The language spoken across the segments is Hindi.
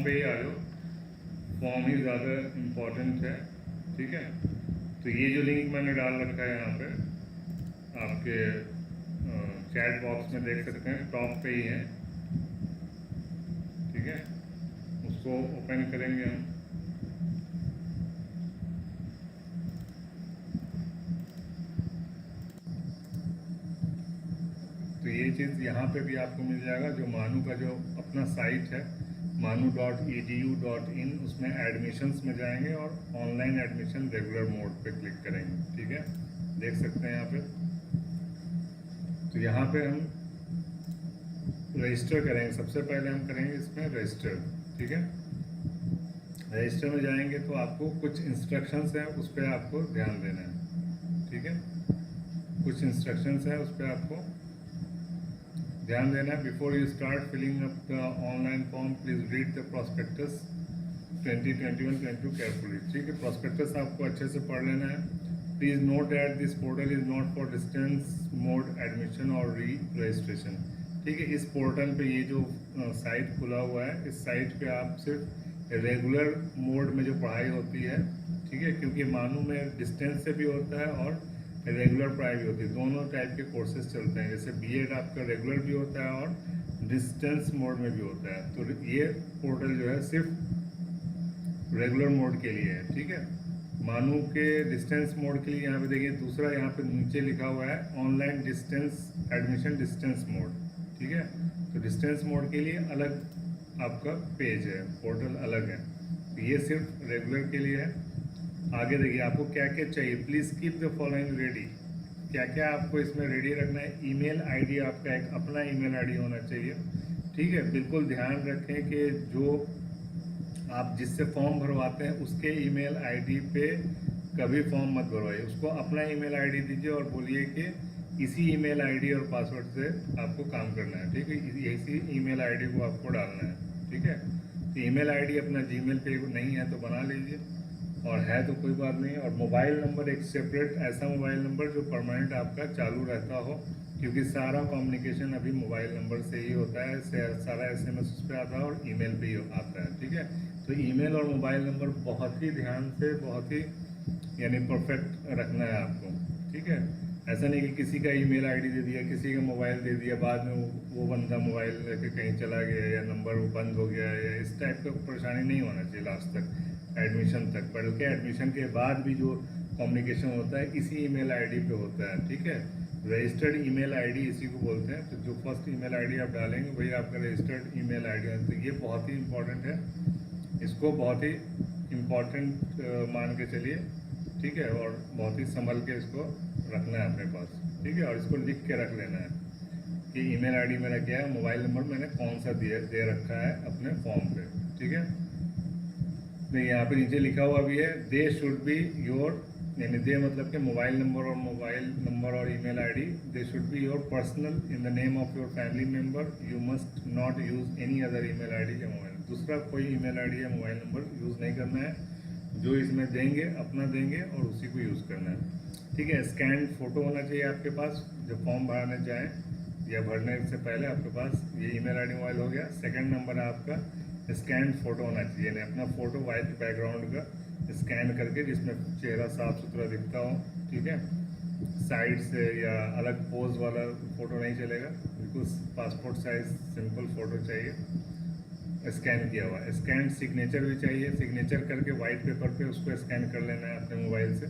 पे ही आ जाओ, फॉर्म ही ज़्यादा इम्पोर्टेंट है। ठीक है, तो ये जो लिंक मैंने डाल रखा है यहाँ पे आपके चैट बॉक्स में देख सकते हैं, टॉप पे ही है। ठीक है, उसको ओपन करेंगे हम। तो ये चीज़ यहाँ पे भी आपको मिल जाएगा, जो मानू का जो अपना साइट है manu.edu.in, उसमें एडमिशन्स में जाएंगे और ऑनलाइन एडमिशन रेगुलर मोड पे क्लिक करेंगे। ठीक है, देख सकते हैं यहाँ पे। तो यहाँ पे हम रजिस्टर करेंगे, सबसे पहले हम करेंगे इसमें रजिस्टर। ठीक है, रजिस्टर में जाएंगे तो आपको कुछ इंस्ट्रक्शंस हैं, उस पर आपको ध्यान देना है। ठीक है, कुछ इंस्ट्रक्शंस हैं, उस पर आपको ध्यान देना है। Before you start filling up the online form please read the prospectus 2021-22 carefully. ठीक है, प्रॉस्पेक्टस आपको अच्छे से पढ़ लेना है। Please note that this portal is not for distance mode admission और री रजिस्ट्रेशन। ठीक है, इस पोर्टल पे ये जो साइट खुला हुआ है, इस साइट पे आप सिर्फ रेगुलर मोड में जो पढ़ाई होती है, ठीक है, क्योंकि मानू में डिस्टेंस से भी होता है और रेगुलर पढ़ाई भी होती है, दोनों टाइप के कोर्सेज चलते हैं। जैसे बीएड आपका रेगुलर भी होता है और डिस्टेंस मोड में भी होता है। तो ये पोर्टल जो है सिर्फ रेगुलर मोड के लिए है। ठीक है, मानू के डिस्टेंस मोड के लिए यहाँ पे देखिए, दूसरा यहाँ पे नीचे लिखा हुआ है online distance admission distance mode. ठीक है, तो डिस्टेंस मोड के लिए अलग आपका पेज है, पोर्टल अलग है। तो ये सिर्फ रेगुलर के लिए है। आगे देखिए आपको क्या क्या चाहिए, please keep the following ready. क्या क्या आपको इसमें रेडी रखना है। ईमेल आईडी आपका एक अपना ईमेल आईडी होना चाहिए। ठीक है, बिल्कुल ध्यान रखें कि जो आप जिससे फॉर्म भरवाते हैं उसके ईमेल आईडी पे कभी फॉर्म मत भरवाइए, उसको अपना ईमेल आईडी दीजिए और बोलिए कि इसी ईमेल आईडी और पासवर्ड से आपको काम करना है। ठीक है, इसी ईमेल आईडी को आपको डालना है। ठीक है, तो ईमेल आईडी अपना जीमेल पे नहीं है तो बना लीजिए, और है तो कोई बात नहीं। और मोबाइल नंबर एक सेपरेट ऐसा मोबाइल नंबर जो परमानेंट आपका चालू रहता हो, क्योंकि सारा कम्युनिकेशन अभी मोबाइल नंबर से ही होता है, सारा एसएमएस उस पर आता है और ईमेल पे ही आता है। ठीक है, तो ईमेल और मोबाइल नंबर बहुत ही ध्यान से, बहुत ही यानी परफेक्ट रखना है आपको। ठीक है, ऐसा नहीं कि किसी का ईमेल आईडी दे दिया, किसी का मोबाइल दे दिया, बाद में वो बंदा मोबाइल लेके कहीं चला गया या नंबर वो बंद हो गया, या इस टाइप का परेशानी नहीं होना चाहिए लास्ट तक एडमिशन तक। बल्कि एडमिशन के बाद भी जो कम्युनिकेशन होता है इसी ईमेल आईडी पे होता है। ठीक है, रजिस्टर्ड ईमेल आईडी इसी को बोलते हैं। तो जो फर्स्ट ईमेल आईडी आप डालेंगे वही आपका रजिस्टर्ड ईमेल आईडी है। तो ये बहुत ही इम्पोर्टेंट है, इसको बहुत ही इम्पोर्टेंट मान के चलिए। ठीक है, और बहुत ही संभल के इसको रखना है अपने पास। ठीक है, और इसको लिख के रख लेना है कि ईमेल आईडी मेरा क्या है, मोबाइल नंबर मैंने कौन सा दे रखा है अपने फॉर्म पे। ठीक है, नहीं यहाँ पे नीचे लिखा हुआ भी है, दे शुड बी योर, यानी दे मतलब कि मोबाइल नंबर और email ID, they should be your personal in the name of your family member. You must not use any other email ID या मोबाइल, दूसरा कोई ईमेल आईडी या मोबाइल नंबर यूज़ नहीं करना है। जो इसमें देंगे अपना देंगे और उसी को यूज़ करना है। ठीक है, स्कैन फोटो होना चाहिए आपके पास जब फॉर्म भरने जाएँ या भरने से पहले आपके पास ये ईमेल आईडी मोबाइल हो गया। सेकंड नंबर है आपका स्कैन फोटो होना चाहिए, यानी अपना फोटो वाइट बैकग्राउंड का स्कैन करके जिसमें चेहरा साफ सुथरा दिखता हो। ठीक है, साइड से या अलग पोज वाला फोटो नहीं चलेगा, बिल्कुल पासपोर्ट साइज सिंपल फोटो चाहिए स्कैन किया हुआ। स्कैन सिग्नेचर भी चाहिए, सिग्नेचर करके वाइट पेपर पे उसको स्कैन कर लेना है अपने मोबाइल से।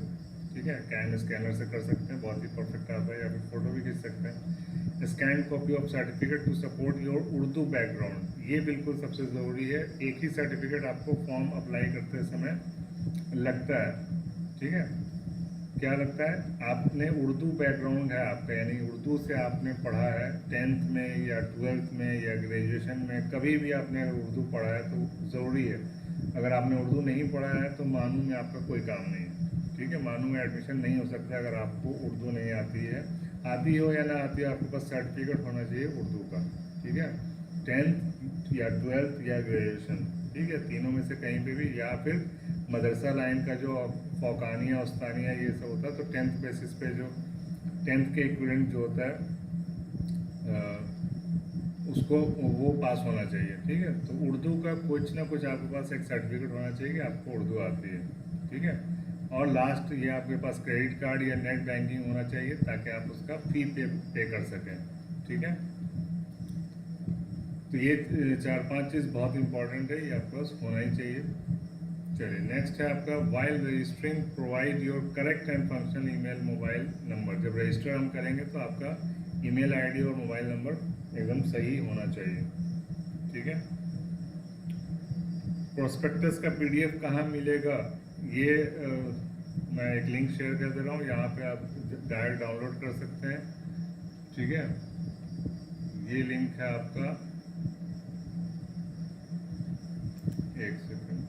ठीक है, कैन स्कैनर से कर सकते हैं, बहुत ही परफेक्ट आता है, या फिर फोटो भी खींच सकते हैं। Scan copy of certificate to support your Urdu background, ये बिल्कुल सबसे ज़रूरी है। एक ही सर्टिफिकेट आपको फॉर्म अप्लाई करते समय लगता है। ठीक है, क्या लगता है, आपने उर्दू बैकग्राउंड है आपका, यानी उर्दू से आपने पढ़ा है 10th में या 12th में या ग्रेजुएशन में, कभी भी आपने अगर उर्दू पढ़ा है तो ज़रूरी है। अगर आपने उर्दू नहीं पढ़ा है तो मानू में आपका कोई काम नहीं है। ठीक है, मानू में एडमिशन नहीं हो सकता अगर आपको उर्दू नहीं आती है। आती हो या ना आती हो, आपके पास सर्टिफिकेट होना चाहिए उर्दू का। ठीक है, 10th या 12th या ग्रेजुएशन, ठीक है, तीनों में से कहीं पे भी, या फिर मदरसा लाइन का जो फौकानिया उस्तानिया ये सब होता है, तो 10th बेसिस पे जो 10th के इक्विवेलेंट जो होता है उसको वो पास होना चाहिए, ठीक है। तो उर्दू का कुछ ना कुछ आपके पास एक सर्टिफिकेट होना चाहिए कि आपको उर्दू आती है, ठीक है। और लास्ट ये आपके पास क्रेडिट कार्ड या नेट बैंकिंग होना चाहिए ताकि आप उसका फी पे कर सकें, ठीक है। तो ये 4-5 चीज़ बहुत इंपॉर्टेंट है, ये आपके पास होना ही चाहिए। चलिए नेक्स्ट है आपका while registering provide your correct and functional email mobile number. जब रजिस्टर हम करेंगे तो आपका ईमेल आईडी और मोबाइल नंबर एकदम सही होना चाहिए, ठीक है। प्रोस्पेक्टस का पीडीएफ कहाँ मिलेगा, ये मैं एक लिंक शेयर कर दे रहा हूँ, यहाँ पे आप डायरेक्ट डाउनलोड कर सकते हैं, ठीक है। ये लिंक है आपका, एक सेकंड,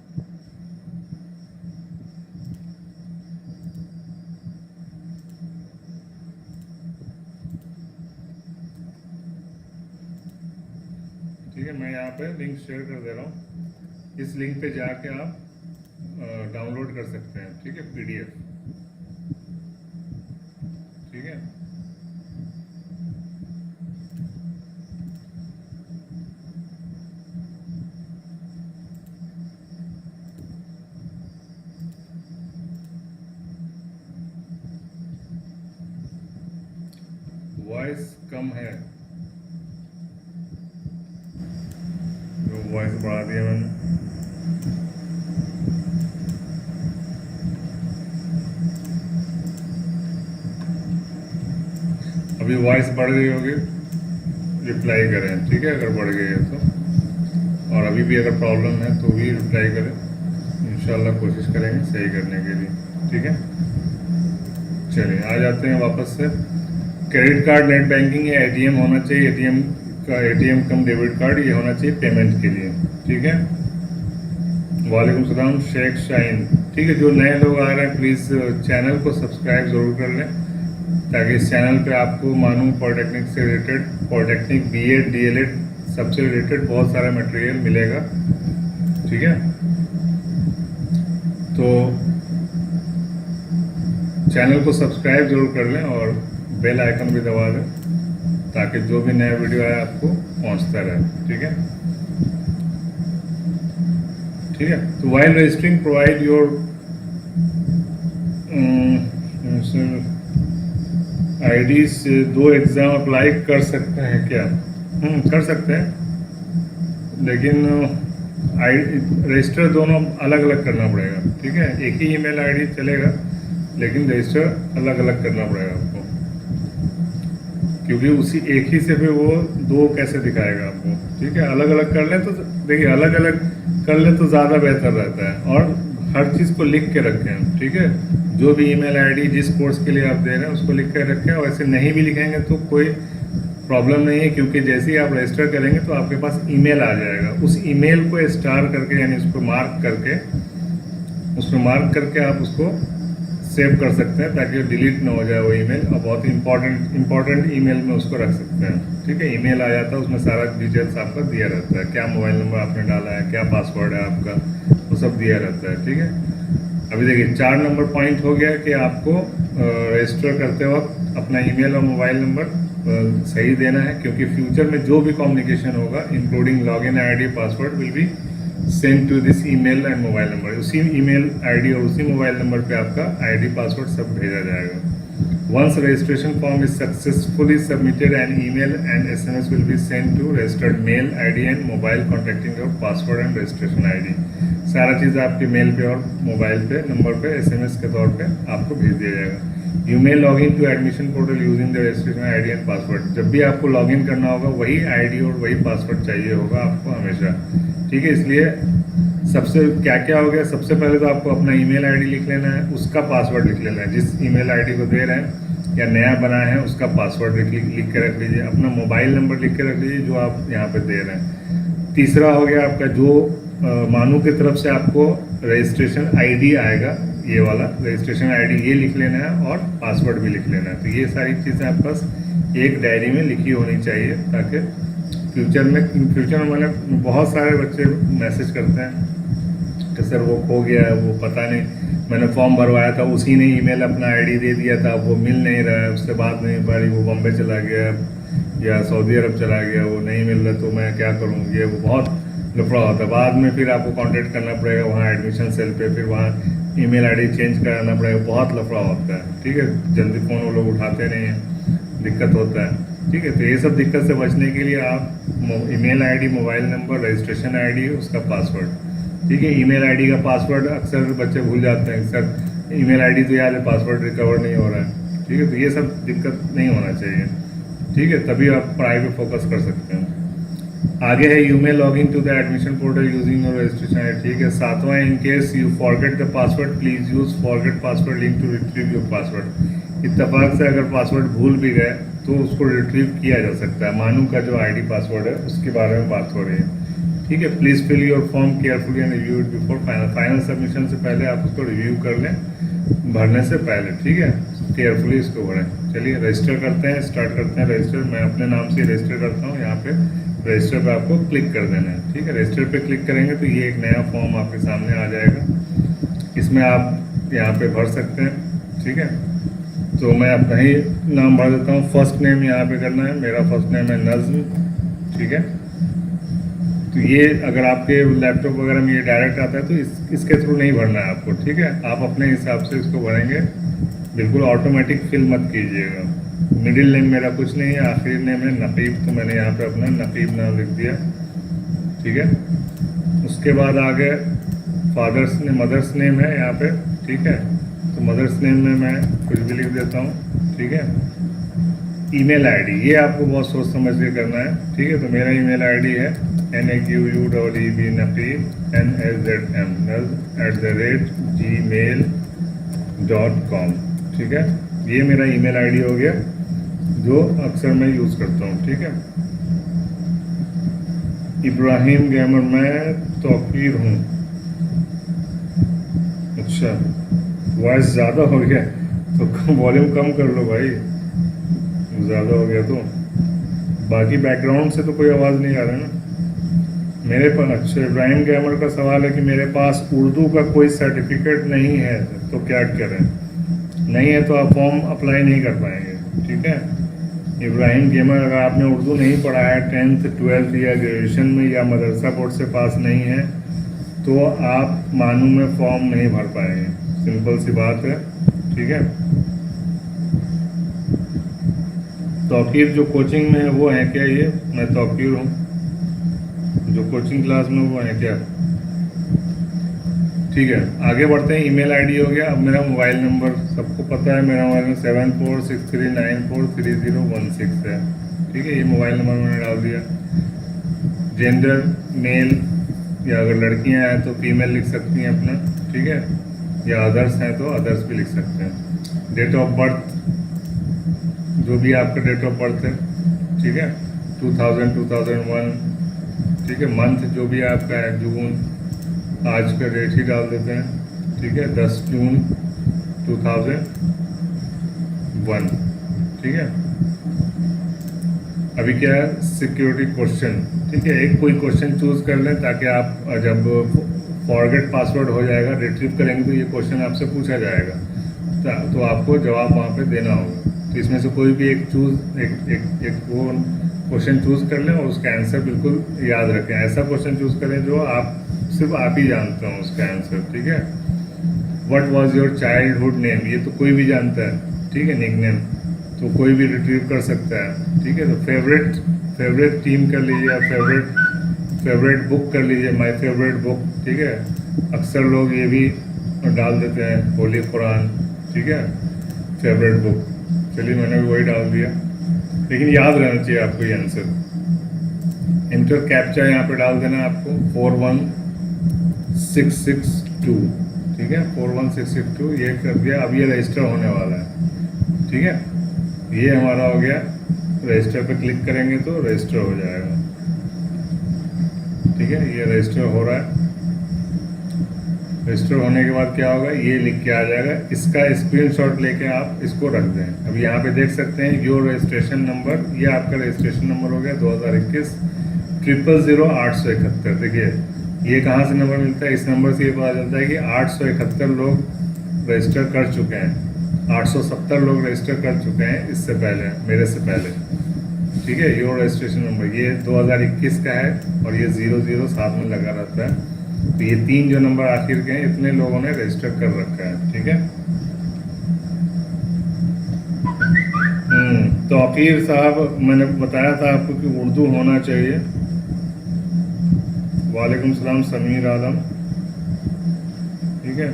ठीक है। मैं यहाँ पे लिंक शेयर कर दे रहा हूँ, इस लिंक पे जाके आप डाउनलोड कर सकते हैं, ठीक है, पीडीएफ, ठीक है। वॉइस कम है, वॉइस बढ़ा दिया मैंने। अभी वॉइस बढ़ गई होगी, रिप्लाई करें, ठीक है, अगर बढ़ गई है तो। और अभी भी अगर प्रॉब्लम है तो भी रिप्लाई करें, इंशाल्लाह कोशिश करेंगे सही करने के लिए, ठीक है। चलिए आ जाते हैं वापस से। क्रेडिट कार्ड, नेट बैंकिंग या एटीएम होना चाहिए, एटीएम का एटीएम कम डेबिट कार्ड ये होना चाहिए पेमेंट के लिए, ठीक है। वालेकुम सलाम शेख शाइन, ठीक है। जो नए लोग आ रहे हैं प्लीज़ चैनल को सब्सक्राइब ज़रूर कर लें ताकि इस चैनल पे आपको मानूम पॉलिटेक्निक से रिलेटेड, पॉलिटेक्निक बीएड डीएलएड सबसे रिलेटेड बहुत सारा मटेरियल मिलेगा, ठीक है। तो चैनल को सब्सक्राइब जरूर कर लें और बेल आइकन भी दबा दें ताकि जो भी नया वीडियो आए आपको पहुंचता रहे, ठीक है, ठीक है। तो while registering provide your ID से 2 एग्ज़ाम अप्लाई कर सकते हैं क्या? कर सकते हैं, लेकिन रजिस्टर दोनों अलग अलग करना पड़ेगा, ठीक है। एक ही ईमेल आईडी चलेगा लेकिन रजिस्टर अलग अलग करना पड़ेगा आपको, क्योंकि उसी एक ही से फिर वो 2 कैसे दिखाएगा आपको, ठीक है। अलग अलग कर लें तो देखिए, अलग अलग कर लें तो ज़्यादा बेहतर रहता है। और हर चीज़ को लिख के रखें, ठीक है। जो भी ईमेल आईडी जिस कोर्स के लिए आप दे रहे हैं उसको लिख कर रखें, और ऐसे नहीं भी लिखेंगे तो कोई प्रॉब्लम नहीं है, क्योंकि जैसे ही आप रजिस्टर करेंगे तो आपके पास ईमेल आ जाएगा। उस ईमेल को स्टार करके यानी उस पर मार्क करके आप उसको सेव कर सकते हैं ताकि डिलीट ना हो जाए वो ईमेल, और बहुत ही इंपॉर्टेंट ईमेल में उसको रख सकते हैं, ठीक है। ईमेल आ जाता है, उसमें सारा डिटेल्स आपका दिया रहता है, क्या मोबाइल नंबर आपने डाला है, क्या पासवर्ड है आपका, वो सब दिया रहता है, ठीक है। अभी देखिए 4 नंबर पॉइंट हो गया कि आपको रजिस्टर करते वक्त अपना ईमेल और मोबाइल नंबर सही देना है, क्योंकि फ्यूचर में जो भी कम्युनिकेशन होगा including login ID password will be send to this email and mobile number. उसी ईमेल आईडी और उसी मोबाइल नंबर पे आपका आईडी पासवर्ड सब भेजा जाएगा। Once registration form is successfully submitted and email and SMS will be send to registered mail ID and mobile contacting your password and registration ID. सारा चीज़ आपके मेल पे और मोबाइल पे नंबर पे एसएमएस के तौर पे आपको भेज दिया जाएगा। You may log in to admission portal using the registration ID and password. जब भी आपको लॉग इन करना होगा वही आईडी और वही पासवर्ड चाहिए होगा आपको हमेशा, ठीक है। इसलिए सबसे क्या क्या हो गया, सबसे पहले तो आपको अपना ईमेल आईडी लिख लेना है, उसका पासवर्ड लिख लेना है, जिस ईमेल आईडी को दे रहे हैं या नया बनाया है उसका पासवर्ड लिख के रख लीजिए। अपना मोबाइल नंबर लिख के रख लीजिए जो आप यहाँ पे दे रहे हैं। तीसरा हो गया आपका जो मानू की तरफ से आपको रजिस्ट्रेशन आईडी आएगा, ये वाला रजिस्ट्रेशन आईडी ये लिख लेना है और पासवर्ड भी लिख लेना है। तो ये सारी चीज़ें आपके पास एक डायरी में लिखी होनी चाहिए ताकि फ्यूचर में मैंने बहुत सारे बच्चे मैसेज करते हैं कि सर वो खो गया है, वो पता नहीं, मैंने फॉर्म भरवाया था उसी ने ईमेल अपना आईडी दे दिया था, वो मिल नहीं रहा है, उससे बात नहीं पा रही, वो बॉम्बे चला गया, या सऊदी अरब चला गया, वो नहीं मिल रहा तो मैं क्या करूँ, ये वो बहुत लफड़ा होता है। बाद में फिर आपको कांटेक्ट करना पड़ेगा वहाँ एडमिशन सेल पे, फिर वहाँ ईमेल आईडी चेंज कराना पड़ेगा, बहुत लफड़ा होता है। ठीक है, जल्दी फ़ोन वो लोग उठाते नहीं हैं, दिक्कत होता है। ठीक है, तो ये सब दिक्कत से बचने के लिए आप email ID, mobile number, registration ID, उसका पासवर्ड। ठीक है, ईमेल आईडी का पासवर्ड अक्सर बच्चे भूल जाते हैं, सर ईमेल आईडी तो याद है, पासवर्ड रिकवर नहीं हो रहा है। ठीक है, तो ये सब दिक्कत नहीं होना चाहिए। ठीक है, तभी आप पढ़ाई पे फोकस कर सकते हैं। आगे है you may log in to the admission portal using your registration ID. ठीक है, सातवां, in case you forget the password please use forget password link to retrieve your password. इत्तेफाक से अगर पासवर्ड भूल भी गए तो उसको रिट्रीव किया जा सकता है। मानू का जो आईडी पासवर्ड है उसके बारे में बात हो रही है। ठीक है, please fill your form carefully and review it before final submission से पहले आप उसको रिव्यू कर लें भरने से पहले। ठीक है, केयरफुली इसको भरें। चलिए रजिस्टर करते हैं, स्टार्ट करते हैं रजिस्टर। मैं अपने नाम से रजिस्टर करता हूँ। यहाँ पे रजिस्टर पे आपको क्लिक कर देना है। ठीक है, रजिस्टर पे क्लिक करेंगे तो ये एक नया फॉर्म आपके सामने आ जाएगा। इसमें आप यहाँ पे भर सकते हैं। ठीक है, तो मैं अपना ही नाम भर देता हूँ। फर्स्ट नेम यहाँ पे करना है, मेरा फर्स्ट नेम है नज़्म। ठीक है, तो ये अगर आपके लैपटॉप वगैरह में ये डायरेक्ट आता है तो इसके थ्रू नहीं भरना है आपको। ठीक है, आप अपने हिसाब से इसको भरेंगे, बिल्कुल ऑटोमेटिक फिल मत कीजिएगा। मिडिल नेम मेरा कुछ नहीं है, आखिरी नेम है नकीब, तो मैंने यहाँ पे अपना नकीब नाम लिख दिया। ठीक है, उसके बाद आगे फादर्स ने मदर्स नेम है यहाँ पे। ठीक है, तो मदर्स नेम में मैं कुछ भी लिख देता हूँ। ठीक है, ईमेल आईडी ये आपको बहुत सोच समझ के करना है। ठीक है, तो मेरा ईमेल आईडी है NAQUEEB नकीब NSZM@gmail.com। ठीक है, ये मेरा ईमेल आईडी हो गया जो अक्सर मैं यूज़ करता हूँ। ठीक है, इब्राहिम गैमर, मैं तौकीर हूँ। अच्छा, वॉइस ज़्यादा हो गया तो वॉल्यूम कम कर लो भाई, ज़्यादा हो गया तो। बाकी बैकग्राउंड से तो कोई आवाज़ नहीं आ रहा ना मेरे पास। अच्छा, इब्राहिम गैमर का सवाल है कि मेरे पास उर्दू का कोई सर्टिफिकेट नहीं है तो क्या करें। नहीं है तो आप फॉर्म अप्लाई नहीं कर पाएंगे। ठीक है, इब्राहिम गेमर, अगर आपने उर्दू नहीं पढ़ा है 10th 12th या ग्रेजुएशन में या मदरसा बोर्ड से पास नहीं है तो आप मानू में फॉर्म नहीं भर पाएंगे। सिंपल सी बात है। ठीक है, तौकीर जो कोचिंग में है वो है क्या? ये मैं तौकीर हूँ, जो कोचिंग क्लास में वो है क्या? ठीक है, आगे बढ़ते हैं। ईमेल आईडी हो गया। अब मेरा मोबाइल नंबर सबको पता है, मेरा मोबाइल नंबर 7463943016 है। ठीक है, ये मोबाइल नंबर मैंने डाल दिया। जेंडर मेल, या अगर लड़कियां हैं तो फीमेल लिख सकती हैं अपना। ठीक है, या अदर्स हैं तो अदर्स भी लिख सकते हैं। डेट ऑफ बर्थ, जो भी आपका डेट ऑफ बर्थ है। ठीक है, 2000 2001। ठीक है, मंथ जो भी आपका है, जून, आज का डेट ही डाल देते हैं। ठीक है, 10 जून 2001। ठीक है, अभी क्या है, सिक्योरिटी क्वेश्चन। ठीक है, एक कोई क्वेश्चन चूज कर लें ताकि आप जब फॉरगेट पासवर्ड हो जाएगा, रिट्रीव करेंगे तो ये क्वेश्चन आपसे पूछा जाएगा, तो आपको जवाब वहाँ पे देना होगा। तो इसमें से कोई भी एक वो क्वेश्चन चूज कर लें और उसका आंसर बिल्कुल याद रखें। ऐसा क्वेश्चन चूज करें जो सिर्फ आप ही जानते हो उसका आंसर। ठीक है, what was your childhood name, ये तो कोई भी जानता है। ठीक है, निक नेम तो कोई भी रिट्रीव कर सकता है। ठीक है, तो फेवरेट टीम कर लीजिए, या फेवरेट बुक कर लीजिए, माय फेवरेट बुक। ठीक है, अक्सर लोग ये भी डाल देते हैं, होली कुरान। ठीक है, फेवरेट बुक। चलिए, मैंने भी वही डाल दिया, लेकिन याद रहना चाहिए आपको ये आंसर। इंटर कैप्चा यहाँ पे डाल देना आपको 41662। ठीक है, 41662 ये कर दिया। अब ये रजिस्टर होने वाला है। ठीक है, ये हमारा हो गया। रजिस्टर पे क्लिक करेंगे तो रजिस्टर हो जाएगा। ठीक है, ये रजिस्टर हो रहा है। रजिस्टर होने के बाद क्या होगा, ये लिख के आ जाएगा। इसका स्क्रीनशॉट लेके आप इसको रख दें। अब यहाँ पे देख सकते हैं योर रजिस्ट्रेशन नंबर, ये आपका रजिस्ट्रेशन नंबर हो गया 2021 000871। देखिए ये कहाँ से नंबर मिलता है, इस नंबर से ये पता चलता है कि 871 लोग रजिस्टर कर चुके हैं, 870 लोग रजिस्टर कर चुके हैं इससे पहले, मेरे से पहले। ठीक है, योर रजिस्ट्रेशन नंबर ये 2021 का है और ये 00 साथ में लगा रहता है। तो ये 3 जो नंबर आखिर के हैं इतने लोगों ने रजिस्टर कर रखा है। ठीक है, तौकीर साहब मैंने बताया था आपको कि उर्दू होना चाहिए। वालेकुम सलाम समीर आलम। ठीक है,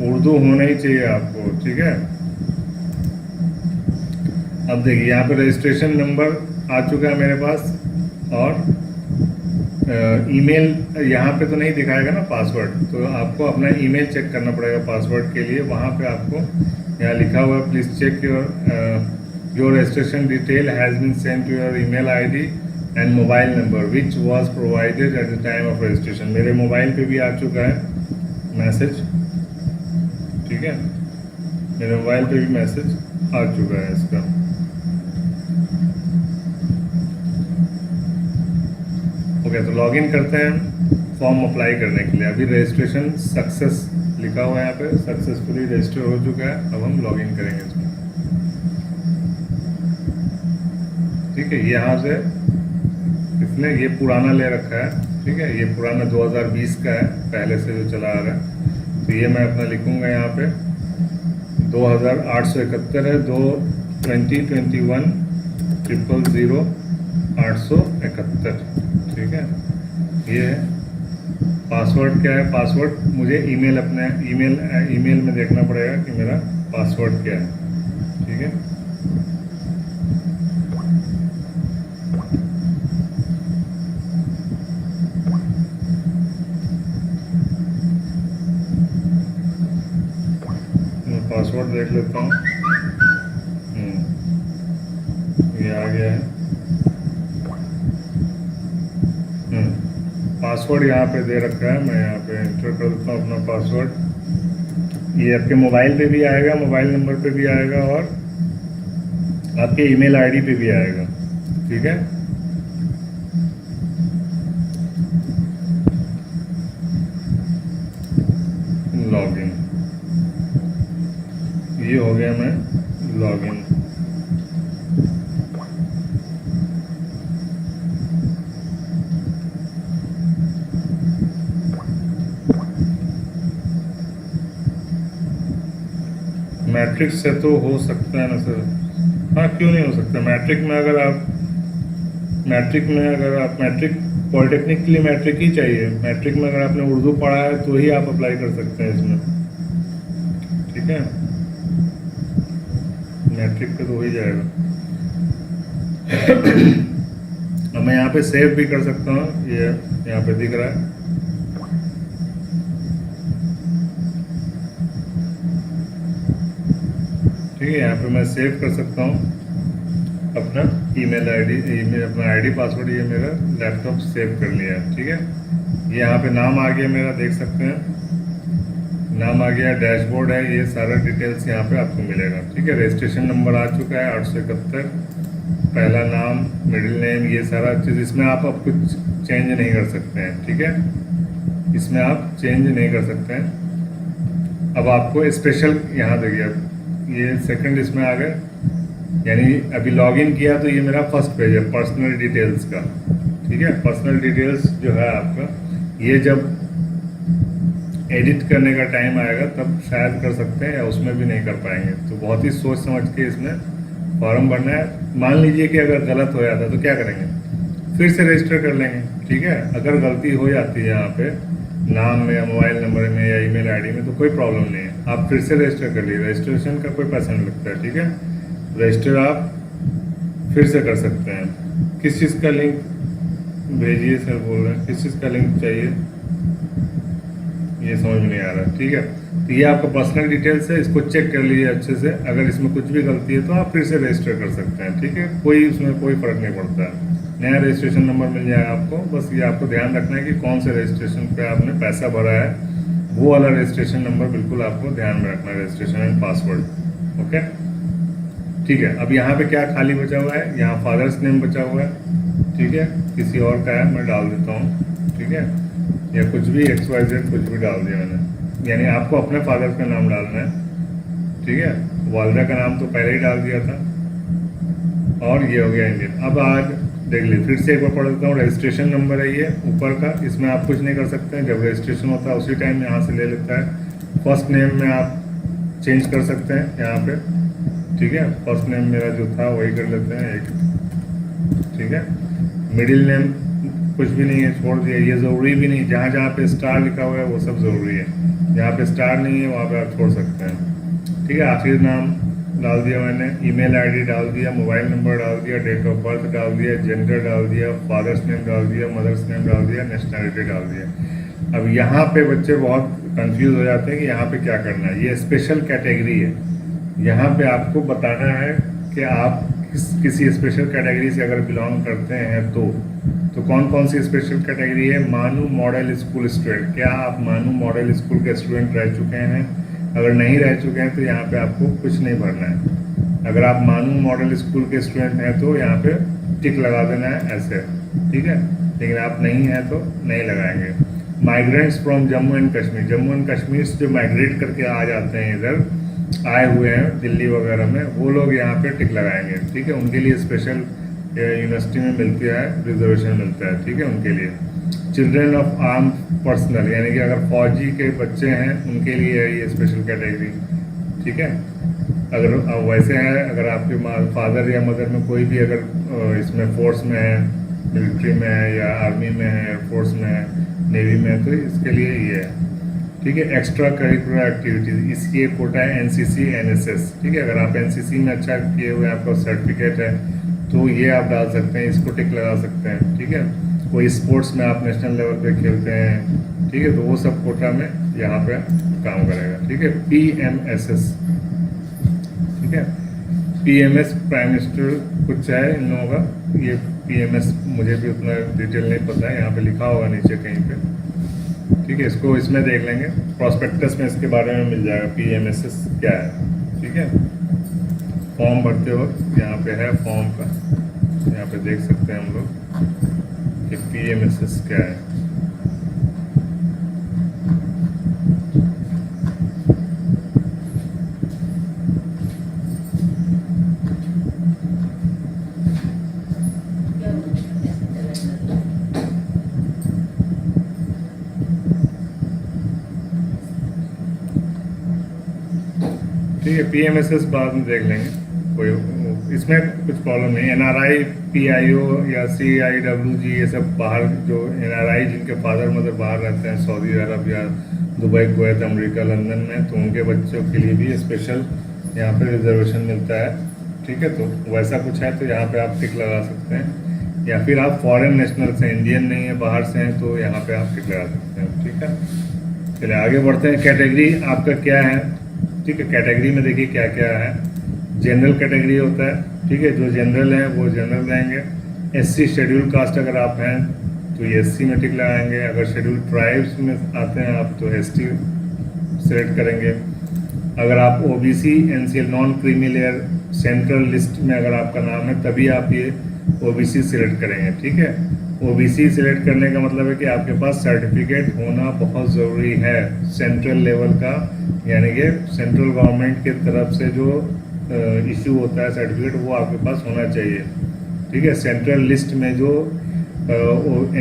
उर्दू होना ही चाहिए आपको। ठीक है, अब देखिए यहाँ पे रजिस्ट्रेशन नंबर आ चुका है मेरे पास और ईमेल यहाँ पे तो नहीं दिखाएगा ना पासवर्ड, तो आपको अपना ईमेल चेक करना पड़ेगा पासवर्ड के लिए। वहाँ पे आपको यहाँ लिखा हुआ है please check your registration detail has been send to your email ID and mobile number which was provided at the time of registration. मेरे मोबाइल पे भी आ चुका है मैसेज। ठीक है, मेरे मोबाइल पे भी मैसेज आ चुका है इसका। ओके, तो लॉगिन करते हैं फॉर्म अप्लाई करने के लिए। अभी रजिस्ट्रेशन सक्सेस लिखा हुआ है यहाँ पे, सक्सेसफुली रजिस्टर हो चुका है। अब हम लॉगिन करेंगे इसमें। ठीक है, यहाँ से इसने ये पुराना ले रखा है। ठीक है, ये पुराना 2020 का है, पहले से जो चला आ रहा है। तो ये मैं अपना लिखूँगा यहाँ पे 2871 है, 2021 000 871। ठीक है, ये है पासवर्ड। क्या है पासवर्ड? मुझे ईमेल अपने ईमेल में देखना पड़ेगा कि मेरा पासवर्ड क्या है। ठीक है, मैं पासवर्ड देख लेता हूँ। ये आ गया है। पासवर्ड यहाँ पे दे रखा है, मैं यहाँ पे एंटर कर देता हूँ अपना पासवर्ड। ये आपके मोबाइल पे भी आएगा, मोबाइल नंबर पे भी आएगा और आपके ईमेल आईडी पे भी आएगा। ठीक है, लॉगिन, ये हो गया मैं लॉगिन। मैट्रिक से तो हो सकता है ना सर? हाँ, क्यों नहीं हो सकता। मैट्रिक में अगर आप मैट्रिक पॉलिटेक्निक के लिए मैट्रिक ही चाहिए। मैट्रिक में अगर आपने उर्दू पढ़ा है तो ही आप अप्लाई कर सकते हैं इसमें। ठीक है, मैट्रिक पे तो हो ही जाएगा। अब मैं यहाँ पे सेव भी कर सकता हूँ, ये यहाँ पे दिख रहा है। ठीक है, यहाँ पे मैं सेव कर सकता हूँ अपना ईमेल आईडी, अपना आईडी पासवर्ड। ये मेरा लैपटॉप सेव कर लिया है। ठीक है, ये यहाँ पे नाम आ गया मेरा, देख सकते हैं नाम आ गया, डैशबोर्ड है, ये सारा डिटेल्स यहाँ पे आपको मिलेगा। ठीक है, रजिस्ट्रेशन नंबर आ चुका है 871, पहला नाम, मिडिल नेम, ये सारा चीज़। इसमें आप अब कुछ चेंज नहीं कर सकते हैं। ठीक है, इसमें आप चेंज नहीं कर सकते हैं। अब आपको स्पेशल यहाँ देखिए, ये सेकंड इसमें आ गए, यानी अभी लॉगिन किया तो ये मेरा फर्स्ट पेज है पर्सनल डिटेल्स का। ठीक है, पर्सनल डिटेल्स जो है आपका, ये जब एडिट करने का टाइम आएगा तब शायद कर सकते हैं, या उसमें भी नहीं कर पाएंगे। तो बहुत ही सोच समझ के इसमें फॉर्म भरना है। मान लीजिए कि अगर गलत हो जाता है तो क्या करेंगे, फिर से रजिस्टर कर लेंगे। ठीक है, अगर गलती हो जाती है यहाँ पे नाम में या मोबाइल नंबर में या ईमेल आईडी में तो कोई प्रॉब्लम नहीं है, आप फिर से रजिस्टर कर लीजिए। रजिस्ट्रेशन का कोई पैसा नहीं लगता है। ठीक है, रजिस्टर आप फिर से कर सकते हैं। किस चीज़ का लिंक भेजिए सर बोल रहे हैं, किस चीज़ का लिंक चाहिए ये समझ में नहीं आ रहा है। ठीक है, तो ये आपका पर्सनल डिटेल्स है, इसको चेक कर लीजिए अच्छे से। अगर इसमें कुछ भी गलती है तो आप फिर से रजिस्टर कर सकते हैं। ठीक है, कोई उसमें कोई फ़र्क नहीं पड़ता है। नया रजिस्ट्रेशन नंबर मिल जाएगा आपको। बस ये आपको ध्यान रखना है कि कौन से रजिस्ट्रेशन पे आपने पैसा भरा है, वो वाला रजिस्ट्रेशन नंबर बिल्कुल आपको ध्यान में रखना है, रजिस्ट्रेशन एंड पासवर्ड। ओके, ठीक है। अब यहाँ पे क्या खाली बचा हुआ है, यहाँ फादर्स नेम बचा हुआ है। ठीक है, किसी और का है, मैं डाल देता हूँ। ठीक है, या कुछ भी XYZ कुछ भी डाल दिया मैंने, यानी आपको अपने फादर का नाम डालना है। ठीक है, वालदा का नाम तो पहले ही डाल दिया था, और ये हो गया इंडियन। अब आज देख लीजिए, फिर से एक बार पढ़ देता हूँ। रजिस्ट्रेशन नंबर है ये ऊपर का, इसमें आप कुछ नहीं कर सकते हैं। जब रजिस्ट्रेशन होता है उसी टाइम यहाँ से ले लेता है। फर्स्ट नेम में आप चेंज कर सकते हैं यहाँ पे, ठीक है। फर्स्ट नेम मेरा जो था वही कर लेते हैं एक, ठीक है। मिडिल नेम कुछ भी नहीं है, छोड़ दिया, ये ज़रूरी भी नहीं। जहाँ जहाँ पे स्टार लिखा हुआ है वो सब ज़रूरी है, जहाँ पे स्टार नहीं है वहाँ पे आप छोड़ सकते हैं, ठीक है। आखिर नाम डाल दिया मैंने, ईमेल आईडी डाल दिया, मोबाइल नंबर डाल दिया, डेट ऑफ बर्थ डाल दिया, जेंडर डाल दिया, फादर्स नेम डाल दिया, मदर्स नेम डाल दिया, नेशनैलिटी डाल दिया। अब यहाँ पे बच्चे बहुत कंफ्यूज हो जाते हैं कि यहाँ पे क्या करना है। ये स्पेशल कैटेगरी है, यहाँ पे आपको बताना है कि आप किसी स्पेशल कैटेगरी से अगर बिलोंग करते हैं तो कौन कौन सी स्पेशल कैटेगरी है। मानू मॉडल स्कूल स्टूडेंट, क्या आप मानू मॉडल स्कूल के स्टूडेंट रह चुके हैं? अगर नहीं रह चुके हैं तो यहाँ पे आपको कुछ नहीं भरना है। अगर आप मानू मॉडल स्कूल के स्टूडेंट हैं तो यहाँ पे टिक लगा देना है ऐसे, ठीक है। लेकिन आप नहीं हैं तो नहीं लगाएंगे। Migrants from Jammu and Kashmir, Jammu and Kashmir से जो माइग्रेट करके आ जाते हैं इधर, आए हुए हैं दिल्ली वगैरह में, वो लोग यहाँ पे टिक लगाएंगे, ठीक है। उनके लिए स्पेशल यूनिवर्सिटी में मिलती है, रिजर्वेशन मिलता है, ठीक है, उनके लिए। चिल्ड्रेन ऑफ आर्म पर्सनल, यानी कि अगर फौजी के बच्चे हैं उनके लिए है ये स्पेशल कैटेगरी, ठीक है। अगर वैसे है, अगर आपके फादर या मदर में कोई भी अगर इसमें फोर्स में है, मिलिट्री में है या आर्मी में है, एयरफोर्स में है, नेवी में है, तो इसके लिए ये है, ठीक है। एक्स्ट्रा करिकुलर एक्टिविटीज़, इसकी कोटा है एनसीसी एनएसएस, ठीक है। अगर आप एनसीसी में अच्छा किए हुए आपका सर्टिफिकेट है तो ये आप डाल सकते हैं, इसको टिक लगा सकते हैं, ठीक है। कोई स्पोर्ट्स में आप नेशनल लेवल पे खेलते हैं, ठीक है, तो वो सब कोटा में यहाँ पे काम करेगा, ठीक है। PMSS, ठीक है। PMS प्राइम मिनिस्टर कुछ है इन लोगों का, ये PMS मुझे भी उतना डिटेल नहीं पता है, यहाँ पे लिखा होगा नीचे कहीं पे, ठीक है। इसको इसमें देख लेंगे, प्रॉस्पेक्टस में इसके बारे में मिल जाएगा PMSS क्या है, ठीक है। फॉर्म भरते वक्त यहाँ पे है फॉर्म का, यहाँ पे देख सकते हैं हम लोग कि PMSS क्या है। ठीक है, PMSS बाद में देख लेंगे, कोई इसमें कुछ प्रॉब्लम नहीं। NRI, PIO या CIWG, ये सब बाहर जो NRI जिनके फादर मदर बाहर रहते हैं, सऊदी अरब या दुबई, कुवैत, अमेरिका, लंदन में, तो उनके बच्चों के लिए भी स्पेशल यहाँ पे रिजर्वेशन मिलता है, ठीक है। तो वैसा कुछ है तो यहाँ पे आप टिक लगा सकते हैं। या फिर आप फॉरेन नेशनल से, इंडियन नहीं है, बाहर से हैं, तो यहाँ पे आप टिक लगा सकते हैं, ठीक है। चलिए आगे बढ़ते हैं। कैटेगरी आपका क्या है, ठीक है। कैटेगरी में देखिए क्या क्या है। जनरल कैटेगरी होता है, ठीक है, जो जनरल है वो जनरल रहेंगे। SC शेड्यूल कास्ट अगर आप हैं तो ये SC में टिक लगाएंगे। अगर शेड्यूल ट्राइब्स में आते हैं आप तो ST सेलेक्ट करेंगे। अगर आप OBC NCL non creamy layer central list में अगर आपका नाम है तभी आप ये OBC सिलेक्ट करेंगे, ठीक है। OBC सिलेक्ट करने का मतलब है कि आपके पास सर्टिफिकेट होना बहुत ज़रूरी है सेंट्रल लेवल का, यानी कि सेंट्रल गवर्नमेंट की तरफ से जो इशू होता है सर्टिफिकेट, वो आपके पास होना चाहिए, ठीक है। सेंट्रल लिस्ट में जो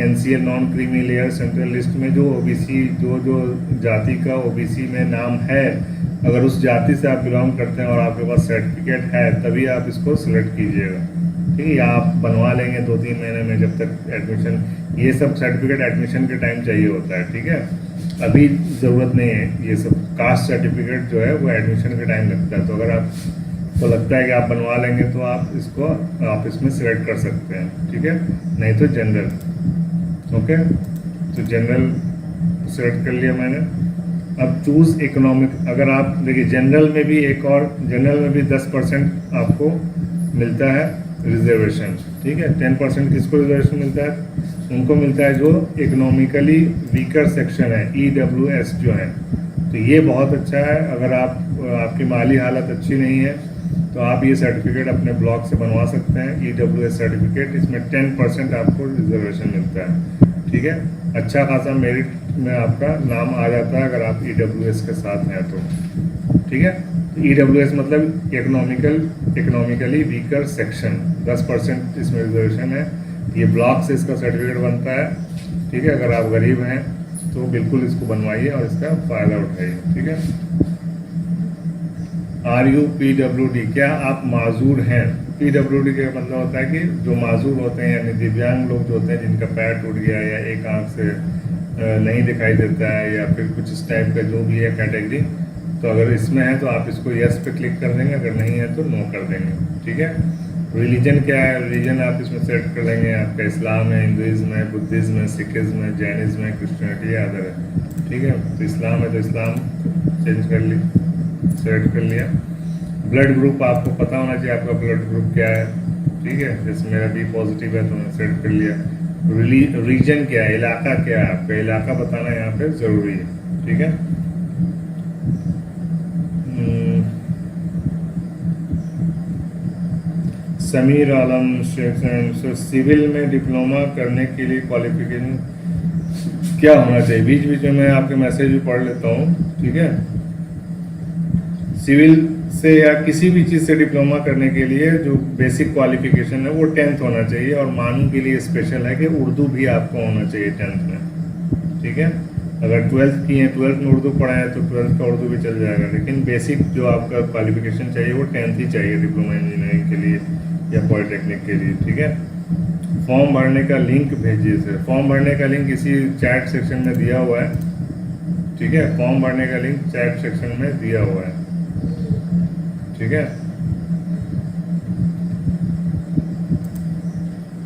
NCL non creamy layer central list में जो OBC जो जाति का OBC में नाम है, अगर उस जाति से आप बिलोंग करते हैं और आपके पास सर्टिफिकेट है तभी आप इसको सिलेक्ट कीजिएगा, ठीक है। या आप बनवा लेंगे 2-3 महीने में, जब तक एडमिशन, ये सब सर्टिफिकेट एडमिशन के टाइम चाहिए होता है, ठीक है। अभी ज़रूरत नहीं है ये सब। कास्ट सर्टिफिकेट जो है वो एडमिशन के टाइम लगता है, तो अगर आपको लगता है कि आप बनवा लेंगे तो आप इसको आप इसमें सिलेक्ट कर सकते हैं, ठीक है। नहीं तो जनरल, ओके। तो जनरल सिलेक्ट कर लिया मैंने। अब चूज़ इकोनॉमिक, अगर आप देखिए जनरल में भी एक और, जनरल में भी 10% आपको मिलता है रिजर्वेशन, ठीक है। 10% किसको रिजर्वेशन मिलता है? उनको मिलता है जो इकोनॉमिकली वीकर सेक्शन है, EWS जो है। तो ये बहुत अच्छा है। अगर आपकी माली हालत अच्छी नहीं है तो आप ये सर्टिफिकेट अपने ब्लॉक से बनवा सकते हैं, EWS सर्टिफिकेट। इसमें 10% आपको रिजर्वेशन मिलता है, ठीक है। अच्छा खासा मेरिट में आपका नाम आ जाता है अगर आप EWS के साथ हैं तो, ठीक है। EWS मतलब इकोनॉमिकली वीकर सेक्शन, 10% इसमें रिजर्वेशन है। ये ब्लॉक से इसका सर्टिफिकेट बनता है, ठीक है। अगर आप गरीब हैं तो बिल्कुल इसको बनवाइए और इसका फ़ायदा उठाइए, ठीक है। RUPWD, क्या आप माजूर हैं? PWD का मतलब होता है कि जो माजूर होते हैं यानी दिव्यांग लोग जो होते हैं, जिनका पैर टूट गया या एक आंख से नहीं दिखाई देता है या फिर कुछ इस टाइप का जो भी है कैटेगरी, तो अगर इसमें है तो आप इसको यस पे क्लिक कर देंगे, अगर नहीं है तो नो कर देंगे, ठीक है। रिलीजन क्या है? रिलीजन आप इसमें सेलेक्ट कर लेंगे, आपका इस्लाम है, हिंदुज़्म है, बुद्धिज़्म है, सिखिज़्म है, जैनिज़्म है, क्रिश्चियनिटी है, अदर है, ठीक है। तो इस्लाम है तो इस्लाम चेंज कर ली, सेलेक्ट कर लिया। ब्लड ग्रुप आपको पता होना चाहिए, आपका ब्लड ग्रुप क्या है, ठीक है। जैसे मेरा बी पॉजिटिव है तो मैंने सेलेक्ट कर लिया। रीजन क्या है? इलाका क्या है? आपका इलाका बताना यहाँ पे ज़रूरी है, ठीक है। समीर आलम शेख, सिविल में डिप्लोमा करने के लिए क्वालिफिकेशन क्या होना चाहिए? बीच बीच में मैं आपके मैसेज भी पढ़ लेता हूँ, ठीक है। सिविल से या किसी भी चीज़ से डिप्लोमा करने के लिए जो बेसिक क्वालिफिकेशन है वो 10th होना चाहिए, और मानू के लिए स्पेशल है कि उर्दू भी आपको होना चाहिए 10th में, ठीक है। अगर 12th की है, 12th में उर्दू पढ़ा है तो 12th का उर्दू भी चल जाएगा, लेकिन बेसिक जो आपका क्वालिफिकेशन चाहिए वो 10th ही चाहिए डिप्लोमा इंजीनियरिंग के लिए या पॉलिटेक्निक के लिए, ठीक है। फॉर्म भरने का लिंक भेजिए सर। फॉर्म भरने का लिंक इसी चैट सेक्शन में दिया हुआ है, ठीक है। फॉर्म भरने का लिंक चैट सेक्शन में दिया हुआ है, ठीक है।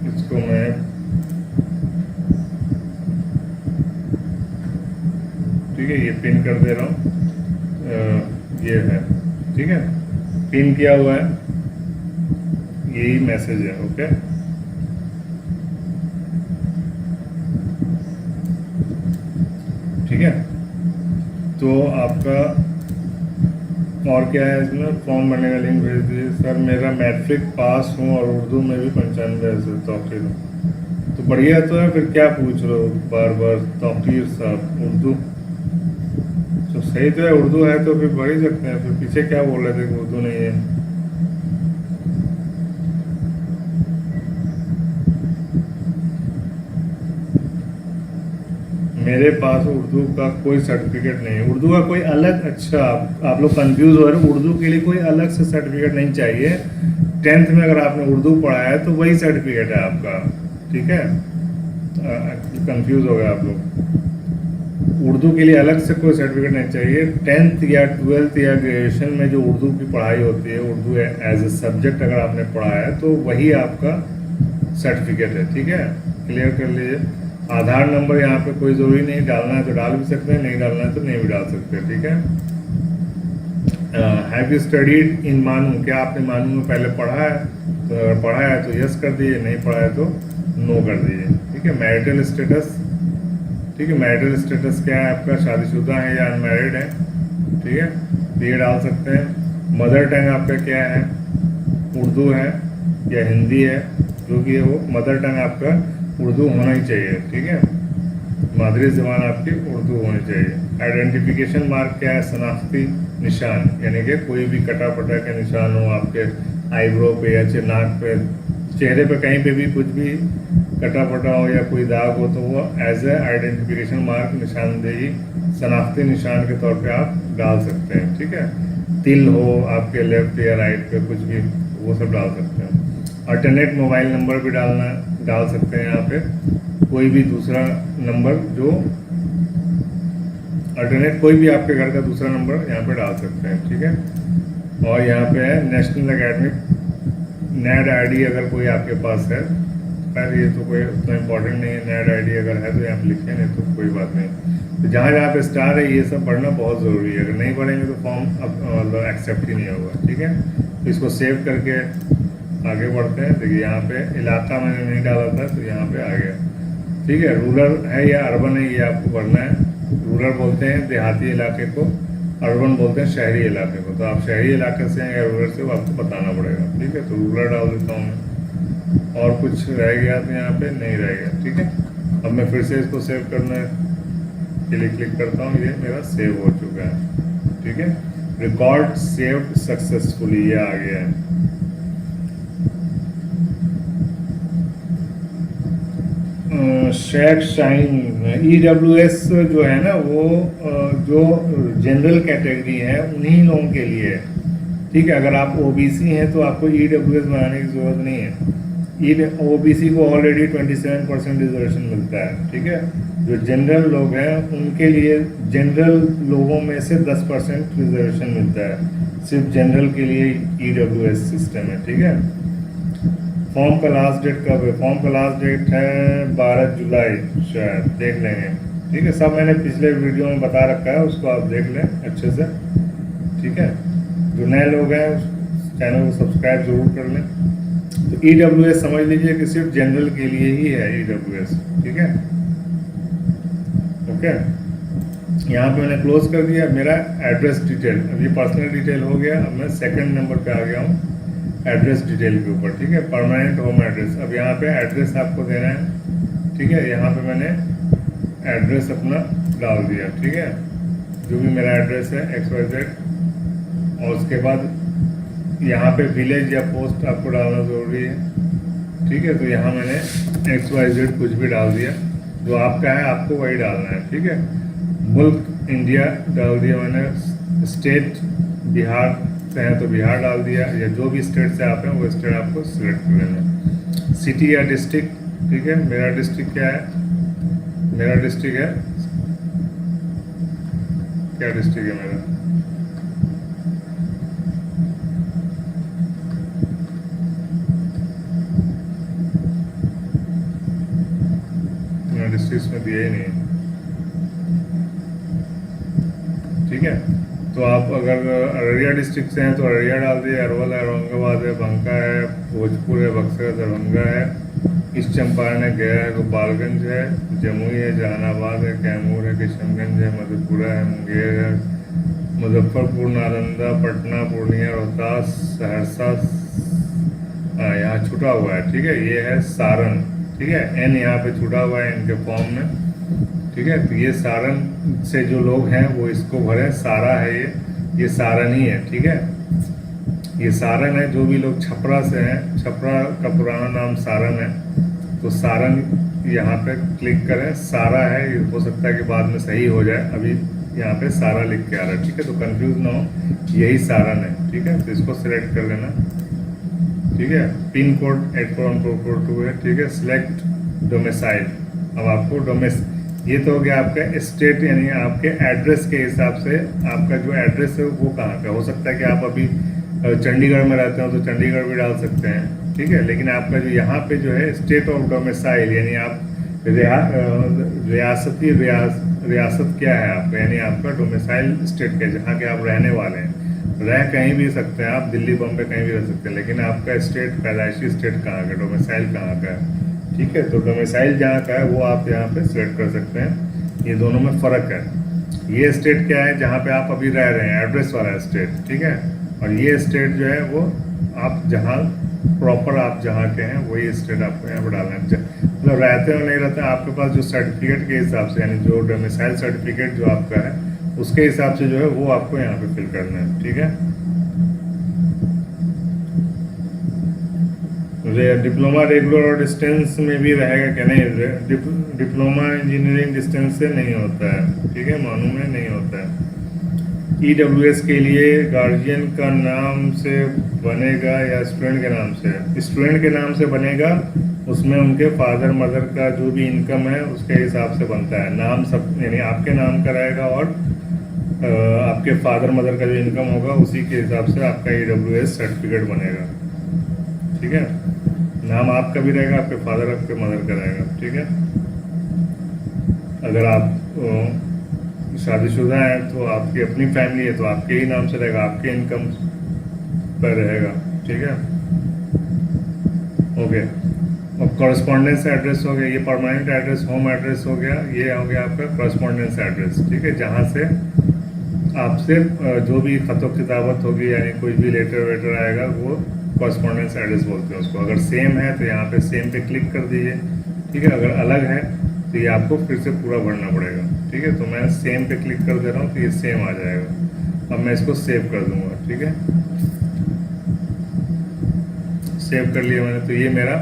इसको मैं ठीक है ये पिन कर दे रहा हूँ, ये है, ठीक है, पिन किया हुआ है, यही मैसेज है, ओके। ठीक है, तो आपका और क्या है इसमें? फॉर्म भरने का लिंक भेज दीजिए सर। मेरा मैट्रिक पास हूँ और उर्दू में भी 95 से तौकीर हूँ। तो बढ़िया तो है, फिर क्या पूछ रहे हो बार बार? तौकीर साहब उर्दू तो सही तो है, उर्दू है तो फिर भर ही सकते हैं। फिर पीछे क्या बोल रहे थे कि उर्दू नहीं है? मेरे पास उर्दू का कोई सर्टिफिकेट नहीं है। उर्दू का कोई अलग, अच्छा आप लोग कंफ्यूज हो रहे हो, उर्दू के लिए कोई अलग से सर्टिफिकेट नहीं चाहिए। 10th में अगर आपने उर्दू पढ़ा है तो वही सर्टिफिकेट है आपका, ठीक है। कंफ्यूज हो गए आप लोग। उर्दू के लिए अलग से कोई सर्टिफिकेट नहीं चाहिए। 10th या 12th या ग्रेजुएशन में जो उर्दू की पढ़ाई होती है, उर्दू एज ए सब्जेक्ट अगर आपने पढ़ा है तो वही आपका सर्टिफिकेट है, ठीक है। क्लियर कर लीजिए। आधार नंबर यहाँ पे कोई ज़रूरी नहीं, डालना है तो डाल भी सकते हैं, नहीं डालना है तो नहीं भी डाल सकते, ठीक है। हैव यू स्टडीड इन मानू? क्या आपने मानू में पहले पढ़ा है? तो अगर पढ़ा है तो यस कर दीजिए, नहीं पढ़ा है तो नो कर दीजिए, ठीक है। मैरिटल स्टेटस, ठीक है। मैरिटल स्टेटस क्या है आपका? शादीशुदा है या अनमैरिड है, ठीक है, तो ये डाल सकते हैं। मदर टंग आपका क्या है? उर्दू है या हिंदी है, जो भी है वो मदर टंग आपका उर्दू होना ही चाहिए, ठीक है। मादरी ज़बान आपकी उर्दू होनी चाहिए। आइडेंटिफिकेशन मार्क क्या है? शनाख्ती निशान, यानी कि कोई भी कटा पटा के निशान हो आपके आईब्रो पे या नाक पे, चेहरे पे, कहीं पे भी कुछ भी कटा पटा हो या कोई दाग हो तो वो एज ए आइडेंटिफिकेशन मार्क, निशानदेही, शनाख्ती निशान के तौर पे आप डाल सकते हैं, ठीक है। तिल हो आपके लेफ्ट या राइट पे, कुछ भी, वो सब डाल सकते हैं। अल्टरनेट मोबाइल नंबर भी डाल सकते हैं यहाँ पे, कोई भी दूसरा नंबर जो अल्टरनेट, कोई भी आपके घर का दूसरा नंबर यहाँ पे डाल सकते हैं, ठीक है। और यहाँ पे है नेशनल एकेडमिक नेट आईडी, अगर कोई आपके पास है। खैर ये तो कोई उतना इम्पोर्टेंट नहीं है, नेट आईडी अगर है तो यहाँ पे लिखिए, नहीं तो कोई बात नहीं। तो जहाँ जहाँ पे स्टार है ये सब पढ़ना बहुत ज़रूरी है, अगर नहीं पढ़ेंगे तो फॉर्म अब एक्सेप्ट ही नहीं होगा, ठीक है। तो इसको सेव करके आगे बढ़ते हैं। देखिए यहाँ पे इलाका मैंने नहीं डाला था तो यहाँ पे आ गया, ठीक है। रूरल है या अर्बन है ये आपको भरना है। रूरल बोलते हैं देहाती इलाके को, अर्बन बोलते हैं शहरी इलाके को। तो आप शहरी इलाके से हैं या रूरल से, वो आपको बताना पड़ेगा, ठीक है। तो रूरल डाल देता हूँ मैं। और कुछ रह गया तो यहाँ पे नहीं रह गया, ठीक है। अब मैं फिर से इसको सेव करने के लिए क्लिक करता हूँ, ये मेरा सेव हो चुका है, ठीक है। रिकॉर्ड सेव्ड सक्सेसफुली, ये आ गया है। शेख शाइन, EWS जो है ना वो जो जनरल कैटेगरी है उन्हीं लोगों के लिए है, ठीक है। अगर आप OBC हैं तो आपको EWS बनाने की ज़रूरत नहीं है। OBC को ऑलरेडी 27% रिजर्वेशन मिलता है, ठीक है। जो जनरल लोग हैं उनके लिए जनरल लोगों में से 10% रिजर्वेशन मिलता है, सिर्फ जनरल के लिए EWS सिस्टम है, ठीक है। फॉर्म का लास्ट डेट कब है? फॉर्म का लास्ट डेट है 12 जुलाई, शायद देख लेंगे, ठीक है। सब मैंने पिछले वीडियो में बता रखा है, उसको आप देख लें अच्छे से, ठीक है। जो नए लोग हैं चैनल को सब्सक्राइब जरूर कर लें। तो EWS समझ लीजिए कि सिर्फ जनरल के लिए ही है EWS, ठीक है, ओके। यहाँ पे मैंने क्लोज कर दिया मेरा एड्रेस डिटेल। अब ये पर्सनल डिटेल हो गया। अब मैं सेकंड नंबर पे आ गया हूँ, एड्रेस डिटेल के ऊपर, ठीक है। परमानेंट होम एड्रेस, अब यहाँ पे एड्रेस आपको देना है, ठीक है। यहाँ पे मैंने एड्रेस अपना डाल दिया, ठीक है, जो भी मेरा एड्रेस है XYZ। और उसके बाद यहाँ पे विलेज या पोस्ट आपको डालना ज़रूरी है, ठीक है। तो यहाँ मैंने XYZ कुछ भी डाल दिया, जो आपका है आपको वही डालना है, ठीक है। मुल्क इंडिया डाल दिया मैंने, स्टेट बिहार से हैं तो बिहार डाल दिया, या जो भी स्टेट से आप हैं वो स्टेट आपको सिलेक्ट कर लेना। सिटी या डिस्ट्रिक्ट, ठीक है। मेरा डिस्ट्रिक्ट क्या है? मेरा डिस्ट्रिक्ट है, क्या डिस्ट्रिक्ट है मेरा? मेरा डिस्ट्रिक्ट में दिया ही नहीं है, ठीक है। तो आप अगर अररिया डिस्ट्रिक्ट से हैं तो अररिया डाल दिए, अरवल है, औरंगाबाद है, बांका है, भोजपुर है, बक्सर, दरभंगा है, ईस्ट चंपारण है, गया है, गोपालगंज है, जमुई है, जहानाबाद है, कैमूर है, किशनगंज है, मधेपुरा है, मुंगेर है, मुजफ्फरपुर, नालंदा, पटना, पूर्णिया, रोहतास, सहरसा, यहाँ छूटा हुआ है, ठीक है। ये है सारण, ठीक है। N यहाँ पे छूटा हुआ है इनके फॉर्म में, ठीक है। तो ये सारण से जो लोग हैं वो इसको भरें, सारा है ये सारण ही है, ठीक है। ये सारण है। जो भी लोग छपरा से हैं, छपरा का पुराना नाम सारण है, तो सारण यहाँ पे क्लिक करें, सारा है। ये हो सकता है कि बाद में सही हो जाए, अभी यहाँ पे सारा लिख के आ रहा है, ठीक है। तो कंफ्यूज ना हो, यही सारण है, ठीक है। तो इसको सिलेक्ट कर लेना, ठीक है। पिन कोड 84142 है, ठीक है। Select domicile. अब आपको ये तो हो गया आपका स्टेट, यानी आपके एड्रेस के हिसाब से आपका जो एड्रेस है वो कहाँ का। हो सकता है कि आप अभी चंडीगढ़ में रहते हो तो चंडीगढ़ भी डाल सकते हैं, ठीक है। लेकिन आपका जो यहाँ पे जो है स्टेट ऑफ डोमिसाइल, यानी आप रियासत क्या है आपका, यानी आपका डोमिसाइल स्टेट क्या, जहाँ के आप रहने वाले हैं। रह कहीं भी सकते हैं आप, दिल्ली बम्बे कहीं भी रह सकते हैं, लेकिन आपका स्टेट, पैदाइशी स्टेट कहाँ का, डोमिसाइल कहाँ का है, ठीक है। तो डोमिसाइल जहाँ का है वो आप यहाँ पे सिलेक्ट कर सकते हैं। ये दोनों में फ़र्क है। ये स्टेट क्या है? जहाँ पे आप अभी रह रहे हैं, एड्रेस वाला स्टेट, ठीक है। और ये स्टेट जो है वो आप जहाँ प्रॉपर आप जहाँ के हैं वही स्टेट आपको यहाँ पर डालना है। मतलब रहते हो नहीं रहते, आपके पास जो सर्टिफिकेट के हिसाब से, यानी जो डोमिसाइल सर्टिफिकेट जो आपका है उसके हिसाब से जो है वो आपको यहाँ पे फिल करना है, ठीक है। डिप्लोमा रेगुलर और डिस्टेंस में भी रहेगा क्या? नहीं, डिप्लोमा इंजीनियरिंग डिस्टेंस से नहीं होता है, ठीक है, मानू में नहीं होता है। EWS के लिए गार्जियन का नाम से बनेगा या स्टूडेंट के नाम से? स्टूडेंट के नाम से बनेगा, उसमें उनके फादर मदर का जो भी इनकम है उसके हिसाब से बनता है नाम, सब यानी आपके नाम का रहेगा, और आपके फादर मदर का जो इनकम होगा उसी के हिसाब से आपका EWS सर्टिफिकेट बनेगा, ठीक है। नाम आपका भी रहेगा, आपके फादर आपके मदर का रहेगा, ठीक है। अगर आप शादीशुदा हैं तो आपकी अपनी फैमिली है तो आपके ही नाम से रहेगा, आपके इनकम पर रहेगा, ठीक है, ओके। अब कॉरेस्पॉन्डेंस एड्रेस हो गया, ये परमानेंट एड्रेस, होम एड्रेस हो गया, ये हो गया आपका कॉरेस्पॉन्डेंस एड्रेस, ठीक है। जहाँ से आपसे जो भी खतो किताबत होगी, यानी कोई भी लेटर वेटर आएगा वो कॉरेस्पॉन्डेंस एड्रेस बोलते हैं उसको। अगर सेम है तो यहाँ पे सेम पे क्लिक कर दीजिए, ठीक है। अगर अलग है तो ये आपको फिर से पूरा भरना पड़ेगा, ठीक है। तो मैं सेम पे क्लिक कर दे रहा हूँ तो ये सेम आ जाएगा। अब मैं इसको सेव कर दूंगा, ठीक है। सेव कर लिया मैंने। तो ये मेरा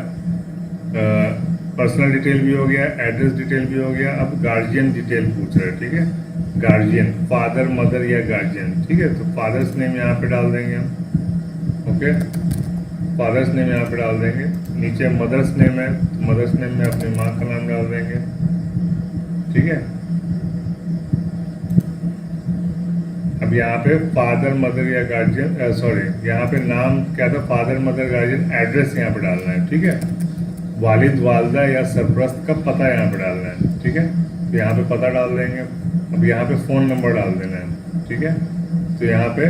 पर्सनल डिटेल भी हो गया, एड्रेस डिटेल भी हो गया। अब गार्जियन डिटेल पूछ रहा है, ठीक है। गार्जियन, फादर, मदर या गार्जियन, ठीक है। तो फादर्स नेम यहाँ पे डाल देंगे हम, ओके। फादर्स नेम यहाँ पे डाल देंगे। नीचे मदर्स नेम है, तो मदर्स नेम में अपनी माँ का नाम डाल देंगे, ठीक है। अब यहाँ पे फादर मदर या गार्जियन, सॉरी यहाँ पे नाम क्या था, फादर मदर गार्जियन। एड्रेस यहाँ पे डालना है, ठीक है। वालिद वालदा या सरपरस्त का पता यहाँ पे डालना है, ठीक है। तो यहाँ पे पता डाल देंगे। अब यहाँ पे फ़ोन नंबर डाल देना है, ठीक है। तो यहाँ पे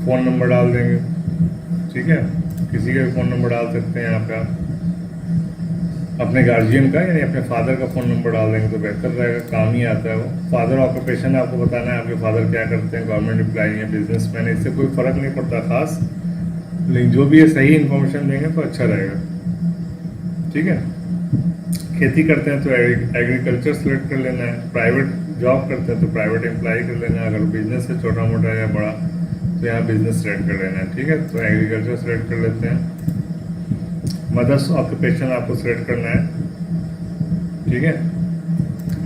फ़ोन नंबर डाल देंगे, ठीक है। किसी का भी फ़ोन नंबर डाल सकते हैं यहाँ पे आप। अपने गार्जियन का यानी अपने फादर का फ़ोन नंबर डाल देंगे तो बेहतर रहेगा, काम ही आता है वो। फादर ऑक्यूपेशन आपको बताना है, आपके फादर क्या करते हैं, गवर्नमेंट एम्प्लॉई या बिजनेसमैन, इससे कोई फ़र्क नहीं पड़ता खास, लेकिन जो भी ये सही इन्फॉर्मेशन देंगे तो अच्छा रहेगा, ठीक है। खेती करते हैं तो एग्रीकल्चर सेलेक्ट कर लेना है। प्राइवेट जॉब करते हैं तो प्राइवेट एम्प्लॉई कर लेना है। अगर बिजनेस है छोटा मोटा या बड़ा तो यहाँ बिजनेस सेलेक्ट कर लेना है, ठीक है। तो एग्रीकल्चर सेलेक्ट कर लेते हैं। मदर्स ऑक्यूपेशन आपको सेलेक्ट करना है, ठीक है।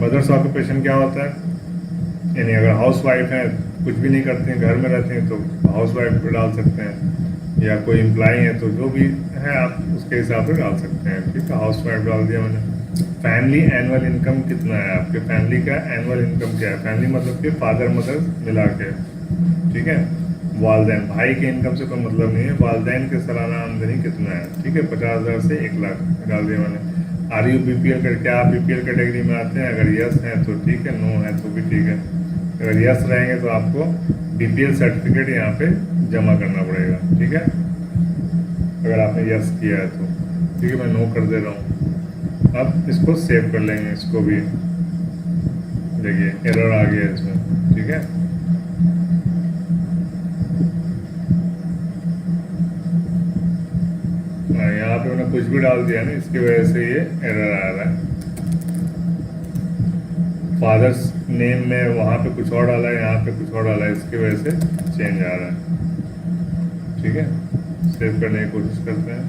मदर्स ऑक्यूपेशन क्या होता है, यानी अगर हाउस वाइफ है, कुछ भी नहीं करते हैं, घर में रहते हैं, तो हाउस वाइफ पे डाल सकते हैं। या कोई एम्प्लॉई है तो जो भी है आप उसके हिसाब से डाल सकते हैं, ठीक है। हाउस वाइफ डाल दिया मैंने। फैमिली एनुअल इनकम कितना है आपके, फैमिली का एनुअल इनकम क्या है। फैमिली मतलब कि फादर मदर मिला के, ठीक है। वालदैन, भाई के इनकम से कोई मतलब नहीं है। वालदैन के सालाना आमदनी कितना है, ठीक है। 50,000 से 1 लाख डाल दिया मैंने। आर यू BPL कर, क्या आप BPL कैटेगरी में आते हैं? अगर यस है तो ठीक है, नो है तो भी ठीक है। अगर यस रहेंगे तो आपको BPL सर्टिफिकेट यहाँ पे जमा करना पड़ेगा, ठीक है। अगर आपने यस किया है तो ठीक है, मैं नो कर दे रहा हूँ। अब इसको सेव कर लेंगे, इसको भी देखिए एरर आ गया इसमें, ठीक है। यहाँ पे मैंने कुछ भी डाल दिया ना, इसकी वजह से ये एरर आ रहा है। फादर्स नेम में वहाँ पे कुछ और डाला है, यहाँ पे कुछ और डाला है, इसकी वजह से चेंज आ रहा है, ठीक है। सेव करने की कोशिश करते हैं।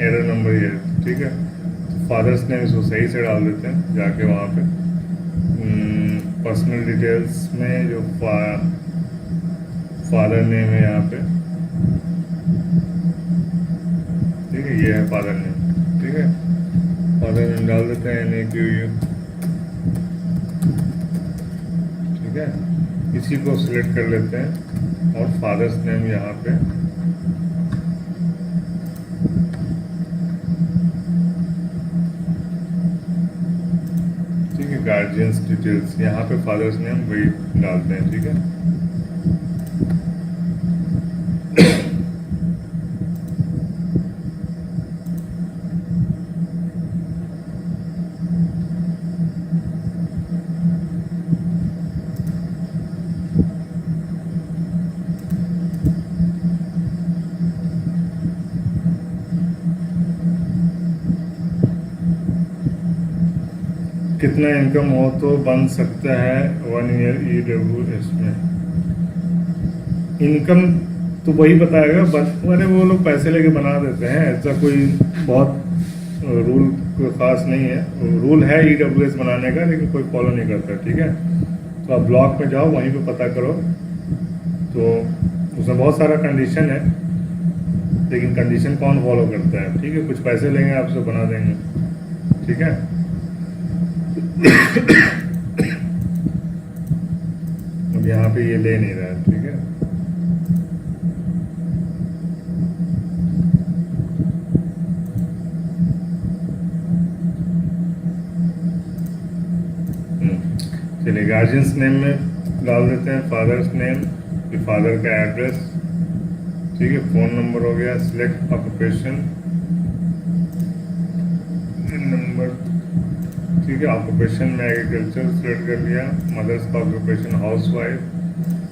एरर नंबर ये, ठीक है। तो फादर्स नेम इसको सही से डाल देते हैं जाके वहाँ पे पर्सनल डिटेल्स में जो फादर नेम है यहाँ पे, ठीक है। ये है फादर नेम, ठीक है। फादर नेम डाल देते हैं NAQU, ठीक है। इसी को सिलेक्ट कर लेते हैं और फादर्स नेम यहाँ पे, ठीक है। गार्जियंस डिटेल्स यहाँ पे फादर्स नेम वही डालते हैं, ठीक है। कितना इनकम हो तो बन सकता है 1 ईयर EWS में? इनकम तो वही बताएगा, अरे वो लोग पैसे लेके बना देते हैं, ऐसा कोई बहुत रूल कोई ख़ास नहीं है। रूल है EWS बनाने का, लेकिन कोई फॉलो नहीं करता, ठीक है। तो आप ब्लॉग में जाओ, वहीं पे पता करो। तो उसमें बहुत सारा कंडीशन है, लेकिन कंडीशन कौन फॉलो करता है, ठीक है। कुछ पैसे लेंगे आपसे, बना देंगे, ठीक है। अब यहाँ पे ये ले नहीं रहा है, ठीक है। चलिए गार्जियंस नेम में डाल देते हैं फादर्स नेम, फिर फादर का एड्रेस, ठीक है। फ़ोन नंबर हो गया। सिलेक्ट ऑक्यूपेशन नंबर, ठीक है। ऑक्यूपेशन में एग्रीकल्चर सेलेक्ट कर लिया। मदर्स का occupation house wife.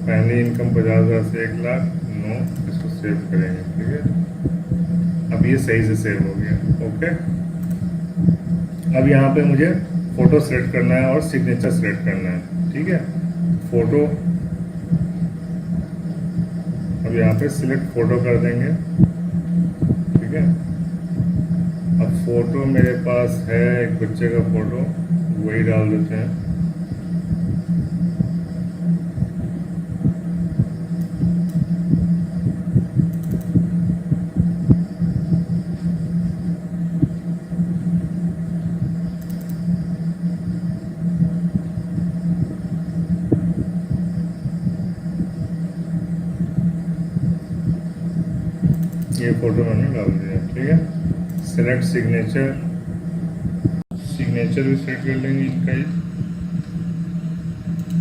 Family income 50,000 से 1 लाख, नो। इसको सेव करेंगे, ठीक है। अब ये सही से सेव हो गया, ओके। अब यहाँ पे मुझे फ़ोटो सेलेक्ट करना है और सिग्नेचर सेलेक्ट करना है, ठीक है। फ़ोटो, अब यहाँ पे सिलेक्ट फ़ोटो कर देंगे, ठीक है। अब फ़ोटो मेरे पास है एक बच्चे का फ़ोटो, वही डाल देते हैं। ये फ़ोटो मैंने डाल दिया, ठीक है। सेलेक्ट सिग्नेचर, सिग्नेचर भी सेलेक्ट कर लेंगे इनका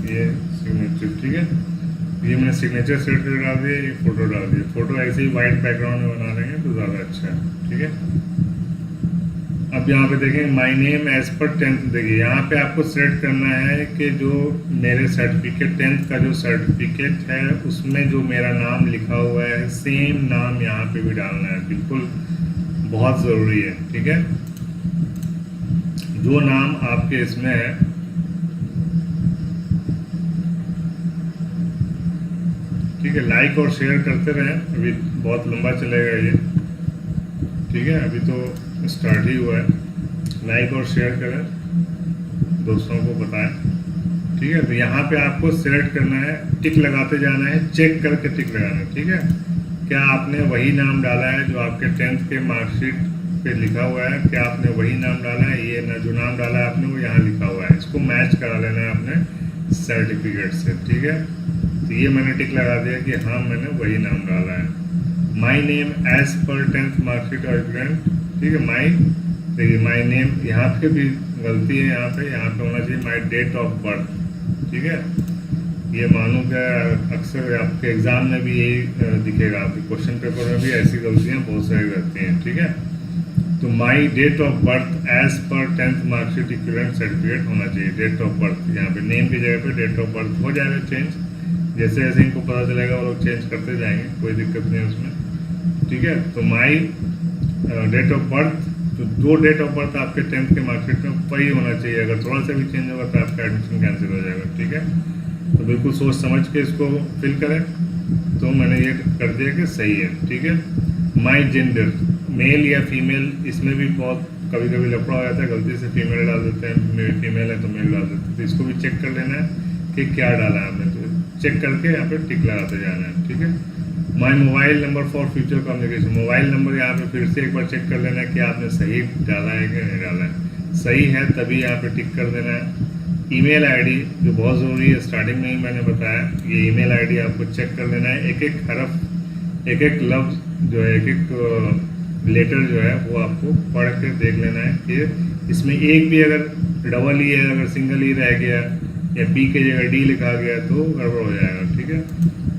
ये सिग्नेचर, ठीक है। ये मैंने सिग्नेचर सेलेक्ट कर डाल दिया, ये फ़ोटो डाल दिया। फ़ोटो ऐसे ही वाइट बैकग्राउंड में बना लेंगे तो ज़्यादा अच्छा है, ठीक है। अब यहाँ पे देखें माय नेम एज पर 10th, देखिए यहाँ पे आपको सेलेक्ट करना है कि जो मेरे सर्टिफिकेट 10th का जो सर्टिफिकेट है उसमें जो मेरा नाम लिखा हुआ है सेम नाम यहाँ पे भी डालना है, बिल्कुल बहुत ज़रूरी है, ठीक है। जो नाम आपके इसमें है, ठीक है। लाइक और शेयर करते रहें, अभी बहुत लंबा चलेगा ये, ठीक है। अभी तो स्टार्ट ही हुआ है। लाइक और शेयर करें, दोस्तों को बताएं, ठीक है। तो यहाँ पे आपको सिलेक्ट करना है, टिक लगाते जाना है, चेक करके टिक लगाना है, ठीक है। क्या आपने वही नाम डाला है जो आपके 10th के मार्कशीट पे लिखा हुआ है? क्या आपने वही नाम डाला है? ये ना जो नाम डाला है आपने वो यहाँ लिखा हुआ है, इसको मैच करा लेना है अपने सर्टिफिकेट से, ठीक है। तो ये मैंने टिक लगा दिया कि हाँ मैंने वही नाम डाला है। माई नेम एज पर 10th मार्कशीट और ग्रेंट, ठीक है। माई, देखिए माई नेम यहाँ पे भी गलती है, यहाँ पे होना चाहिए माई डेट ऑफ बर्थ, ठीक है। ये मानो क्या अक्सर आपके एग्जाम में भी यही दिखेगा, आपके क्वेश्चन पेपर में भी ऐसी गलतियाँ बहुत सारी रहती हैं, ठीक है। तो my date of birth as पर 10th मार्कशीट इक्विवेलेंट सर्टिफिकेट होना चाहिए। डेट ऑफ बर्थ यहाँ पे नेम की जगह पे डेट ऑफ बर्थ हो जाएगा चेंज, जैसे जैसे इनको पता चलेगा वो लोग चेंज करते जाएंगे, कोई दिक्कत नहीं है उसमें, ठीक है। तो माई डेट ऑफ बर्थ, तो जो डेट ऑफ बर्थ आपके 10th के मार्कशीट में वही होना चाहिए, अगर थोड़ा सा भी चेंज होगा तो आपका एडमिशन कैंसिल हो जाएगा, ठीक है। तो बिल्कुल सोच समझ के इसको फिल करें। तो मैंने ये कर दिया कि सही है, ठीक है। माई जेंडर, मेल या फीमेल, इसमें भी बहुत कभी कभी लफड़ा हो जाता है, गलती से फीमेल डाल देते हैं, मेरी फीमेल है तो मेल डाल देते हैं, तो इसको भी चेक कर लेना है कि क्या डाला है आपने, तो चेक करके यहाँ पे टिक लगाते जाना है, ठीक है। My mobile number for future communication, mobile number यहाँ पे फिर से एक बार चेक कर लेना है कि आपने सही डाला है कि नहीं डाला है। सही है तभी यहाँ पे टिक कर देना है। ईमेल आईडी जो बहुत ज़रूरी है, स्टार्टिंग में ही मैंने बताया, ये ईमेल आईडी आपको चेक कर लेना है। एक एक हरफ, एक एक लफ्ज़ जो है, एक एक लेटर जो है वो आपको पढ़ के देख लेना है कि इसमें एक भी अगर डबल ई है, अगर सिंगल ई रह गया या बी की जगह डी लिखा गया तो गड़बड़ हो जाएगा, ठीक है।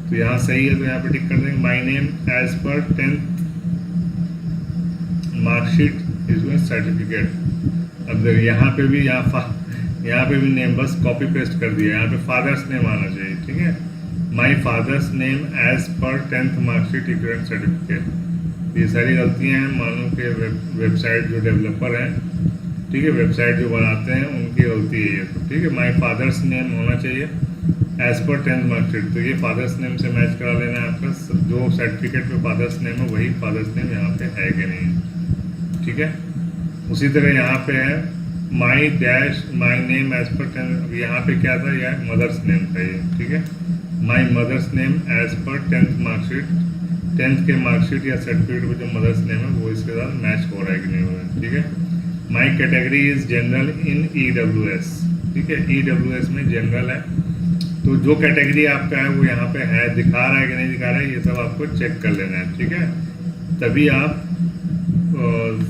तो यहाँ सही है तो यहाँ पे टिक कर देंगे। माई नेम एज पर 10th मार्कशीट इज सर्टिफिकेट। अब देखिए यहाँ पे भी यहाँ पे भी नेम बस कॉपी पेस्ट कर दिया, यहाँ पे फादर्स नेम आना चाहिए, ठीक है। माई फादर्स नेम एज पर 10th मार्कशीट इक्विवेलेंट सर्टिफिकेट। ये सारी गलतियाँ हैं, मानो के वेबसाइट जो डेवलपर हैं, ठीक है, वेबसाइट जो बनाते हैं उनकी गलती है ये, तो ठीक है। माई फादर्स नेम होना चाहिए एज पर 10th मार्कशीट, तो ये फादर्स नेम से मैच करा लेना है आपका, जो सर्टिफिकेट में फादर्स नेम है वही फादर्स नेम यहाँ पे है कि नहीं, ठीक है। उसी तरह यहाँ पे है my dash my name as पर 10th, यहाँ पे क्या था, यह मदर्स नेम था ये, ठीक है। माई मदर्स नेम एज पर 10th मार्कशीट, 10th के मार्कशीट या सर्टिफिकेट में जो मदर्स नेम है वो इसके साथ मैच हो रहा है कि नहीं हो रहा है, ठीक है। माई category is general in EWS, ठीक है, EWS में जनरल है, तो जो कैटेगरी आपका है वो यहाँ पे है, दिखा रहा है कि नहीं दिखा रहा है, ये सब आपको चेक कर लेना है, ठीक है। तभी आप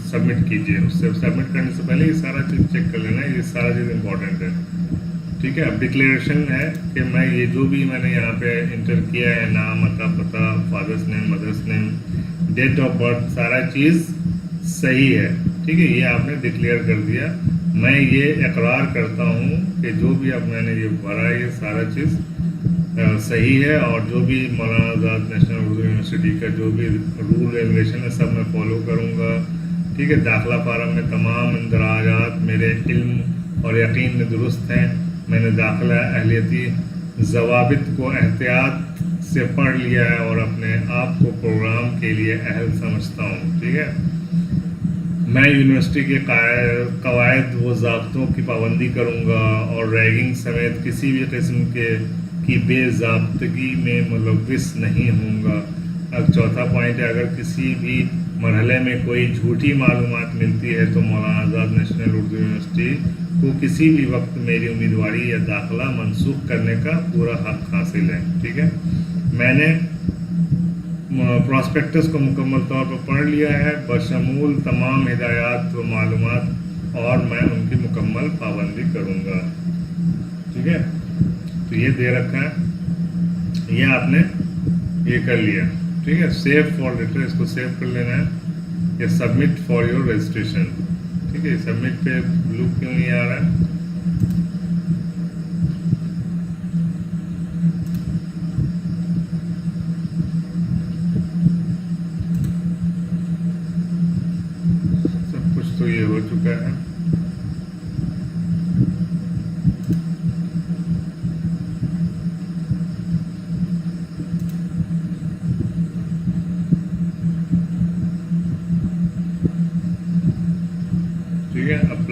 सबमिट कीजिए, उससे सबमिट करने से पहले ये सारा चीज़ चेक कर लेना है, ये सारा चीज़ इम्पोर्टेंट है, ठीक है। अब डिक्लेरेशन है कि मैं ये जो भी मैंने यहाँ पे इंटर किया है, नाम, पता, father's name, mother's name, date of birth, सारा चीज़ सही है, ठीक है। ये आपने डिक्लेयर कर दिया। मैं ये इकरार करता हूँ कि जो भी अब मैंने ये भरा है ये सारा चीज़ सही है, और जो भी मौलाना आज़ाद नेशनल उर्दू यूनिवर्सिटी का जो भी रूल रेगुलेशन है सब मैं फॉलो करूँगा, ठीक है। दाखिला फार्म में तमाम इंदराजात मेरे इल्म और यकीन में दुरुस्त हैं। मैंने दाखिला अहलियती ज़वाबित को एहतियात से पढ़ लिया है और अपने आप को प्रोग्राम के लिए अहल समझता हूँ। ठीक है, मैं यूनिवर्सिटी के कवायद व ज़ाब्तों की पाबंदी करूँगा और रैगिंग समेत किसी भी किस्म की बेज़ाब्तगी में मुलव्विस नहीं होऊंगा। अब चौथा पॉइंट है, अगर किसी भी मरहले में कोई झूठी मालूमात मिलती है तो मौलाना आज़ाद नेशनल उर्दू यूनिवर्सिटी को किसी भी वक्त मेरी उम्मीदवारी या दाखिला मनसूख करने का पूरा हक हासिल है। ठीक है, मैंने प्रॉस्पेक्टस को मुकम्मल तौर पर पढ़ लिया है बशमूल तमाम हिदायत व मालूमात और मैं उनकी मुकम्मल पाबंदी करूँगा। ठीक है, तो ये दे रखा है, ये आपने ये कर लिया। ठीक है, सेव फॉर लेटर, इसको सेव कर लेना है। ये सबमिट फॉर योर रजिस्ट्रेशन। ठीक है, सबमिट पे ब्लू क्यों नहीं आ रहा है? सब कुछ तो ये हो चुका है। ठीक है, अब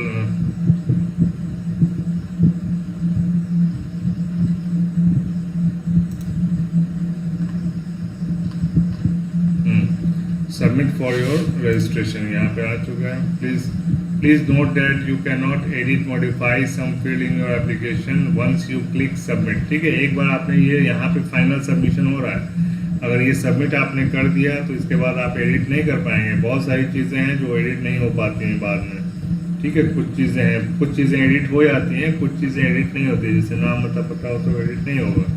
सबमिट फॉर योर रजिस्ट्रेशन यहाँ पे आ चुका है। Please note that you can not edit modify some field in your application once you click submit. ठीक है, एक बार आपने ये यहाँ पे फाइनल सबमिशन हो रहा है, अगर ये सबमिट आपने कर दिया तो इसके बाद आप एडिट नहीं कर पाएंगे। बहुत सारी चीज़ें हैं जो एडिट नहीं हो पाती हैं बाद में। ठीक है, कुछ चीज़ें हैं, कुछ चीज़ें एडिट हो जाती हैं, कुछ चीज़ें एडिट नहीं होती। जैसे नाम मतलब पता हो तो एडिट नहीं होगा।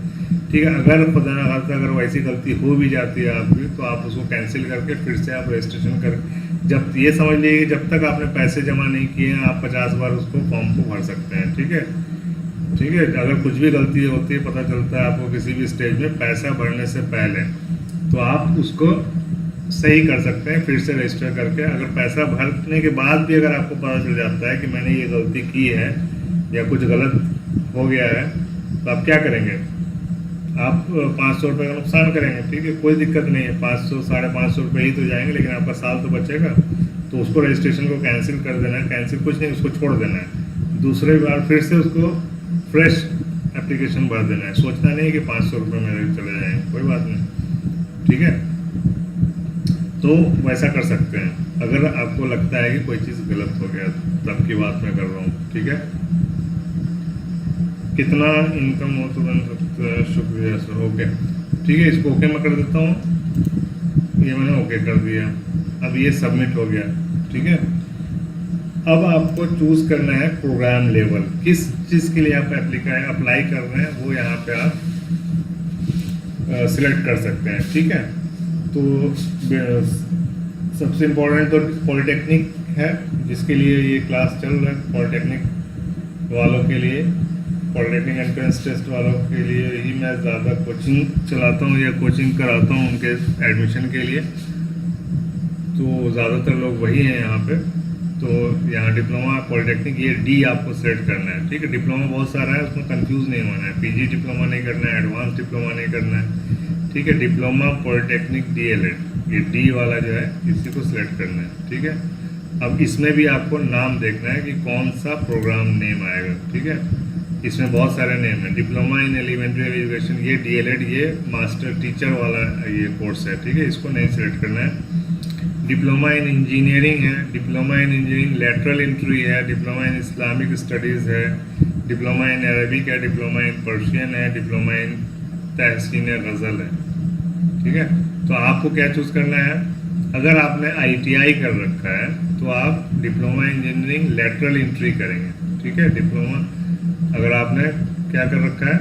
ठीक है, अगर खुदा न खास्ता अगर वैसी गलती हो भी जाती है आपकी तो आप उसको कैंसिल करके फिर से आप रजिस्ट्रेशन कर, जब ये समझ लीजिए जब तक आपने पैसे जमा नहीं किए हैं आप 50 बार उसको फॉर्म को भर सकते हैं। ठीक है, ठीक है, अगर कुछ भी गलती होती है पता चलता है आपको किसी भी स्टेज में पैसा भरने से पहले, तो आप उसको सही कर सकते हैं फिर से रजिस्टर करके। अगर पैसा भरने के बाद भी अगर आपको पता चल जाता है कि मैंने ये गलती की है या कुछ गलत हो गया है तो आप क्या करेंगे? आप 500 रुपये का नुकसान करेंगे। ठीक है, कोई दिक्कत नहीं है, 500 550 रुपये ही तो जाएंगे, लेकिन आपका साल तो बचेगा। तो उसको रजिस्ट्रेशन को कैंसिल कर देना है, कैंसिल कुछ नहीं, उसको छोड़ देना है। दूसरी बार फिर से उसको फ्रेश एप्लीकेशन भर देना है। सोचना नहीं कि 500 रुपये मेरे चले जाएंगे, कोई बात नहीं। ठीक है, तो वैसा कर सकते हैं अगर आपको लगता है कि कोई चीज़ गलत हो गया, तब की बात मैं कर रहा हूँ। ठीक है, कितना इनकम हो तो बन सकता है? शुक्रिया सर। ओके, ठीक है, इसको ओके मैं कर देता हूँ। ये मैंने ओके कर दिया, अब ये सबमिट हो गया। ठीक है, अब आपको चूज़ करना है प्रोग्राम लेवल, किस चीज़ के लिए आप अप्लाई कर रहे हैं वो यहाँ पे आप सिलेक्ट कर सकते हैं। ठीक है, तो सबसे इम्पोर्टेंट तो पॉलिटेक्निक है, जिसके लिए ये क्लास चल रहा है। पॉलिटेक्निक वालों के लिए, पॉलिटेक्निक एंट्रेंस टेस्ट वालों के लिए ही मैं ज़्यादा कोचिंग चलाता हूँ या कोचिंग कराता हूँ उनके एडमिशन के लिए। तो ज़्यादातर लोग वही हैं यहाँ पे। तो यहाँ डिप्लोमा पॉलिटेक्निक, ये डी आपको सेलेक्ट करना है। ठीक है, डिप्लोमा बहुत सारा है, उसमें कंफ्यूज नहीं होना है। पीजी डिप्लोमा नहीं करना है, एडवांस डिप्लोमा नहीं करना है। ठीक है, डिप्लोमा पॉलिटेक्निक DLED, ये डी वाला जो है इसी को सिलेक्ट करना है। ठीक है, अब इसमें भी आपको नाम देखना है कि कौन सा प्रोग्राम नेम आएगा। ठीक है, इसमें बहुत सारे नेम हैं। डिप्लोमा इन एलिमेंट्री एजुकेशन, ये DLED, ये मास्टर टीचर वाला ये कोर्स है। ठीक है, इसको नहीं सिलेक्ट करना है। डिप्लोमा इन इंजीनियरिंग है, diploma in engineering lateral entry है, डिप्लोमा इन इस्लामिक स्टडीज़ है, डिप्लोमा इन अरबिक है, डिप्लोमा इन पर्शियन है, डिप्लोमा इन तहसीन गज़ल है। ठीक है, तो आपको क्या चूज़ करना है? अगर आपने ITI कर रखा है तो आप डिप्लोमा इंजीनियरिंग लेटरल एंट्री करेंगे। ठीक है, डिप्लोमा अगर आपने क्या कर रखा है,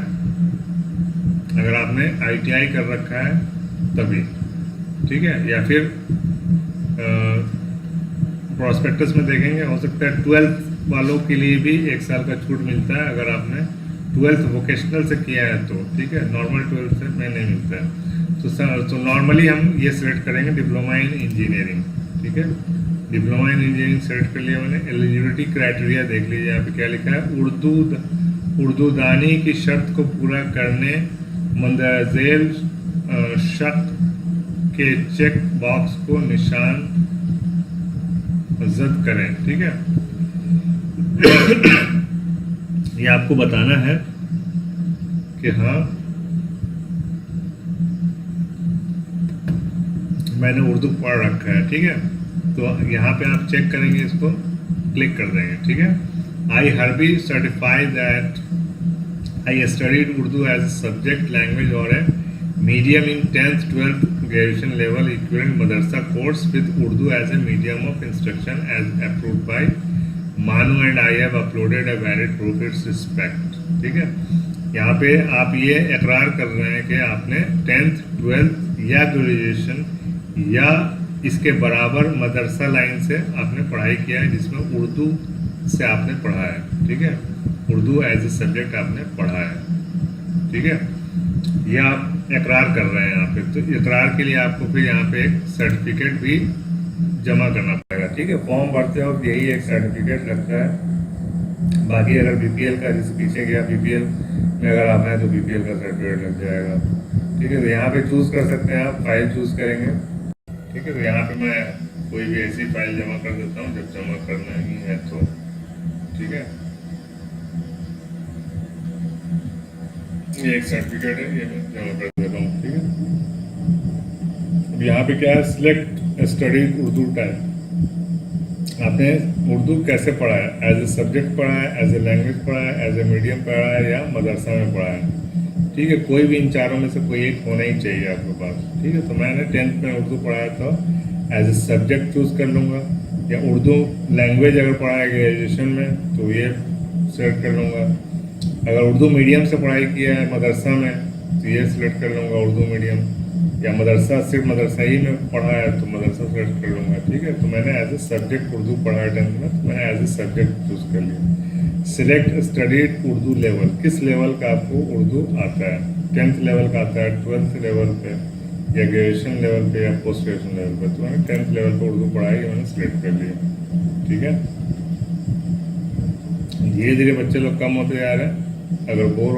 अगर आपने ITI कर रखा है तभी। ठीक है, या फिर प्रॉस्पेक्टस में देखेंगे, हो सकता है 12th वालों के लिए भी 1 साल का छूट मिलता है अगर आपने 12th वोकेशनल से किया है तो। ठीक है, नॉर्मल 12th से में नहीं मिलता है। तो नॉर्मली हम ये सिलेक्ट करेंगे डिप्लोमा इन इंजीनियरिंग। ठीक है, डिप्लोमा इन इंजीनियरिंग सेलेक्ट कर लिया मैंने। एलिजिबिलिटी क्राइटेरिया देख लीजिए यहाँ पे क्या लिखा है, उर्दू दानी की शर्त को पूरा करने मंदरजेल शर्त के चेक बॉक्स को निशान जद करें। ठीक है, ये आपको बताना है कि हाँ मैंने उर्दू पढ़ रखा है। ठीक है, तो यहाँ पे आप चेक करेंगे, इसको क्लिक कर देंगे। ठीक है, I hereby certify that I studied Urdu as a subject language और a medium in 10th 12th graduation level equivalent madrasa course with Urdu as a medium of instruction as approved by MANUU and I have uploaded a valid proof its respect. ठीक है, यहाँ पे आप ये इकरार कर रहे हैं कि आपने 10th 12th या ग्रेजुएशन या इसके बराबर मदरसा लाइन से आपने पढ़ाई किया है जिसमें उर्दू से आपने पढ़ा है। ठीक है, उर्दू एज ए सब्जेक्ट आपने पढ़ा है। ठीक है, ये आप इकरार कर रहे हैं यहाँ पे, तो इकरार के लिए आपको फिर यहाँ पे एक सर्टिफिकेट भी जमा करना पड़ेगा। ठीक है, फॉर्म भरते हो यही एक सर्टिफिकेट लगता है। बाकी अगर बीपीएल का, जैसे पीछे गया बीपीएल में अगर आप हैं तो बीपीएल का सर्टिफिकेट लग जाएगा। ठीक है, तो यहाँ पे चूज कर सकते हैं आप, फाइल चूज करेंगे। ठीक है, तो यहाँ पे मैं कोई भी ऐसी फाइल जमा कर देता हूँ जब जमा करना ही है तो। ठीक है, ये एक सर्टिफिकेट है, ये मैं जमा कर देता हूँ। ठीक है, अब यहाँ पे क्या है, सिलेक्ट स्टडी उर्दू टाइप। आपने उर्दू कैसे पढ़ा है, एज ए सब्जेक्ट पढ़ा है, एज ए लैंग्वेज पढ़ा है, एज ए मीडियम पढ़ा है या मदरसा में पढ़ा है। ठीक है, कोई भी इन चारों में से कोई एक होना ही चाहिए आपके पास। ठीक है, तो मैंने 10th में उर्दू पढ़ा है तो एज ए सब्जेक्ट चूज कर लूँगा, या उर्दू लैंग्वेज अगर पढ़ा है ग्रेजुएशन में तो ये सेलेक्ट कर लूँगा। अगर उर्दू मीडियम से पढ़ाई किया है मदरसा में तो ये सिलेक्ट कर लूँगा उर्दू मीडियम, या मदरसा सिर्फ मदरसा ही में पढ़ा है तो मदरसा सेलेक्ट कर लूँगा। ठीक है, तो मैंने एज ए सब्जेक्ट उर्दू पढ़ा है 10th में, तो मैंने एज ए सब्जेक्ट चूज कर लिया। सिलेक्ट स्टडीड उर्दू लेवल, किस लेवल का आपको उर्दू आता है, 10th लेवल का आता है, 12th लेवल पे या ग्रेजुएशन लेवल पे या पोस्ट ग्रेजुएशन लेवल पे। तो मैंने 10th लेवल पर उर्दू पढ़ाई मैंने सिलेक्ट कर लिया। ठीक है, धीरे धीरे बच्चे लोग कम होते जा रहे हैं। अगर बोर हो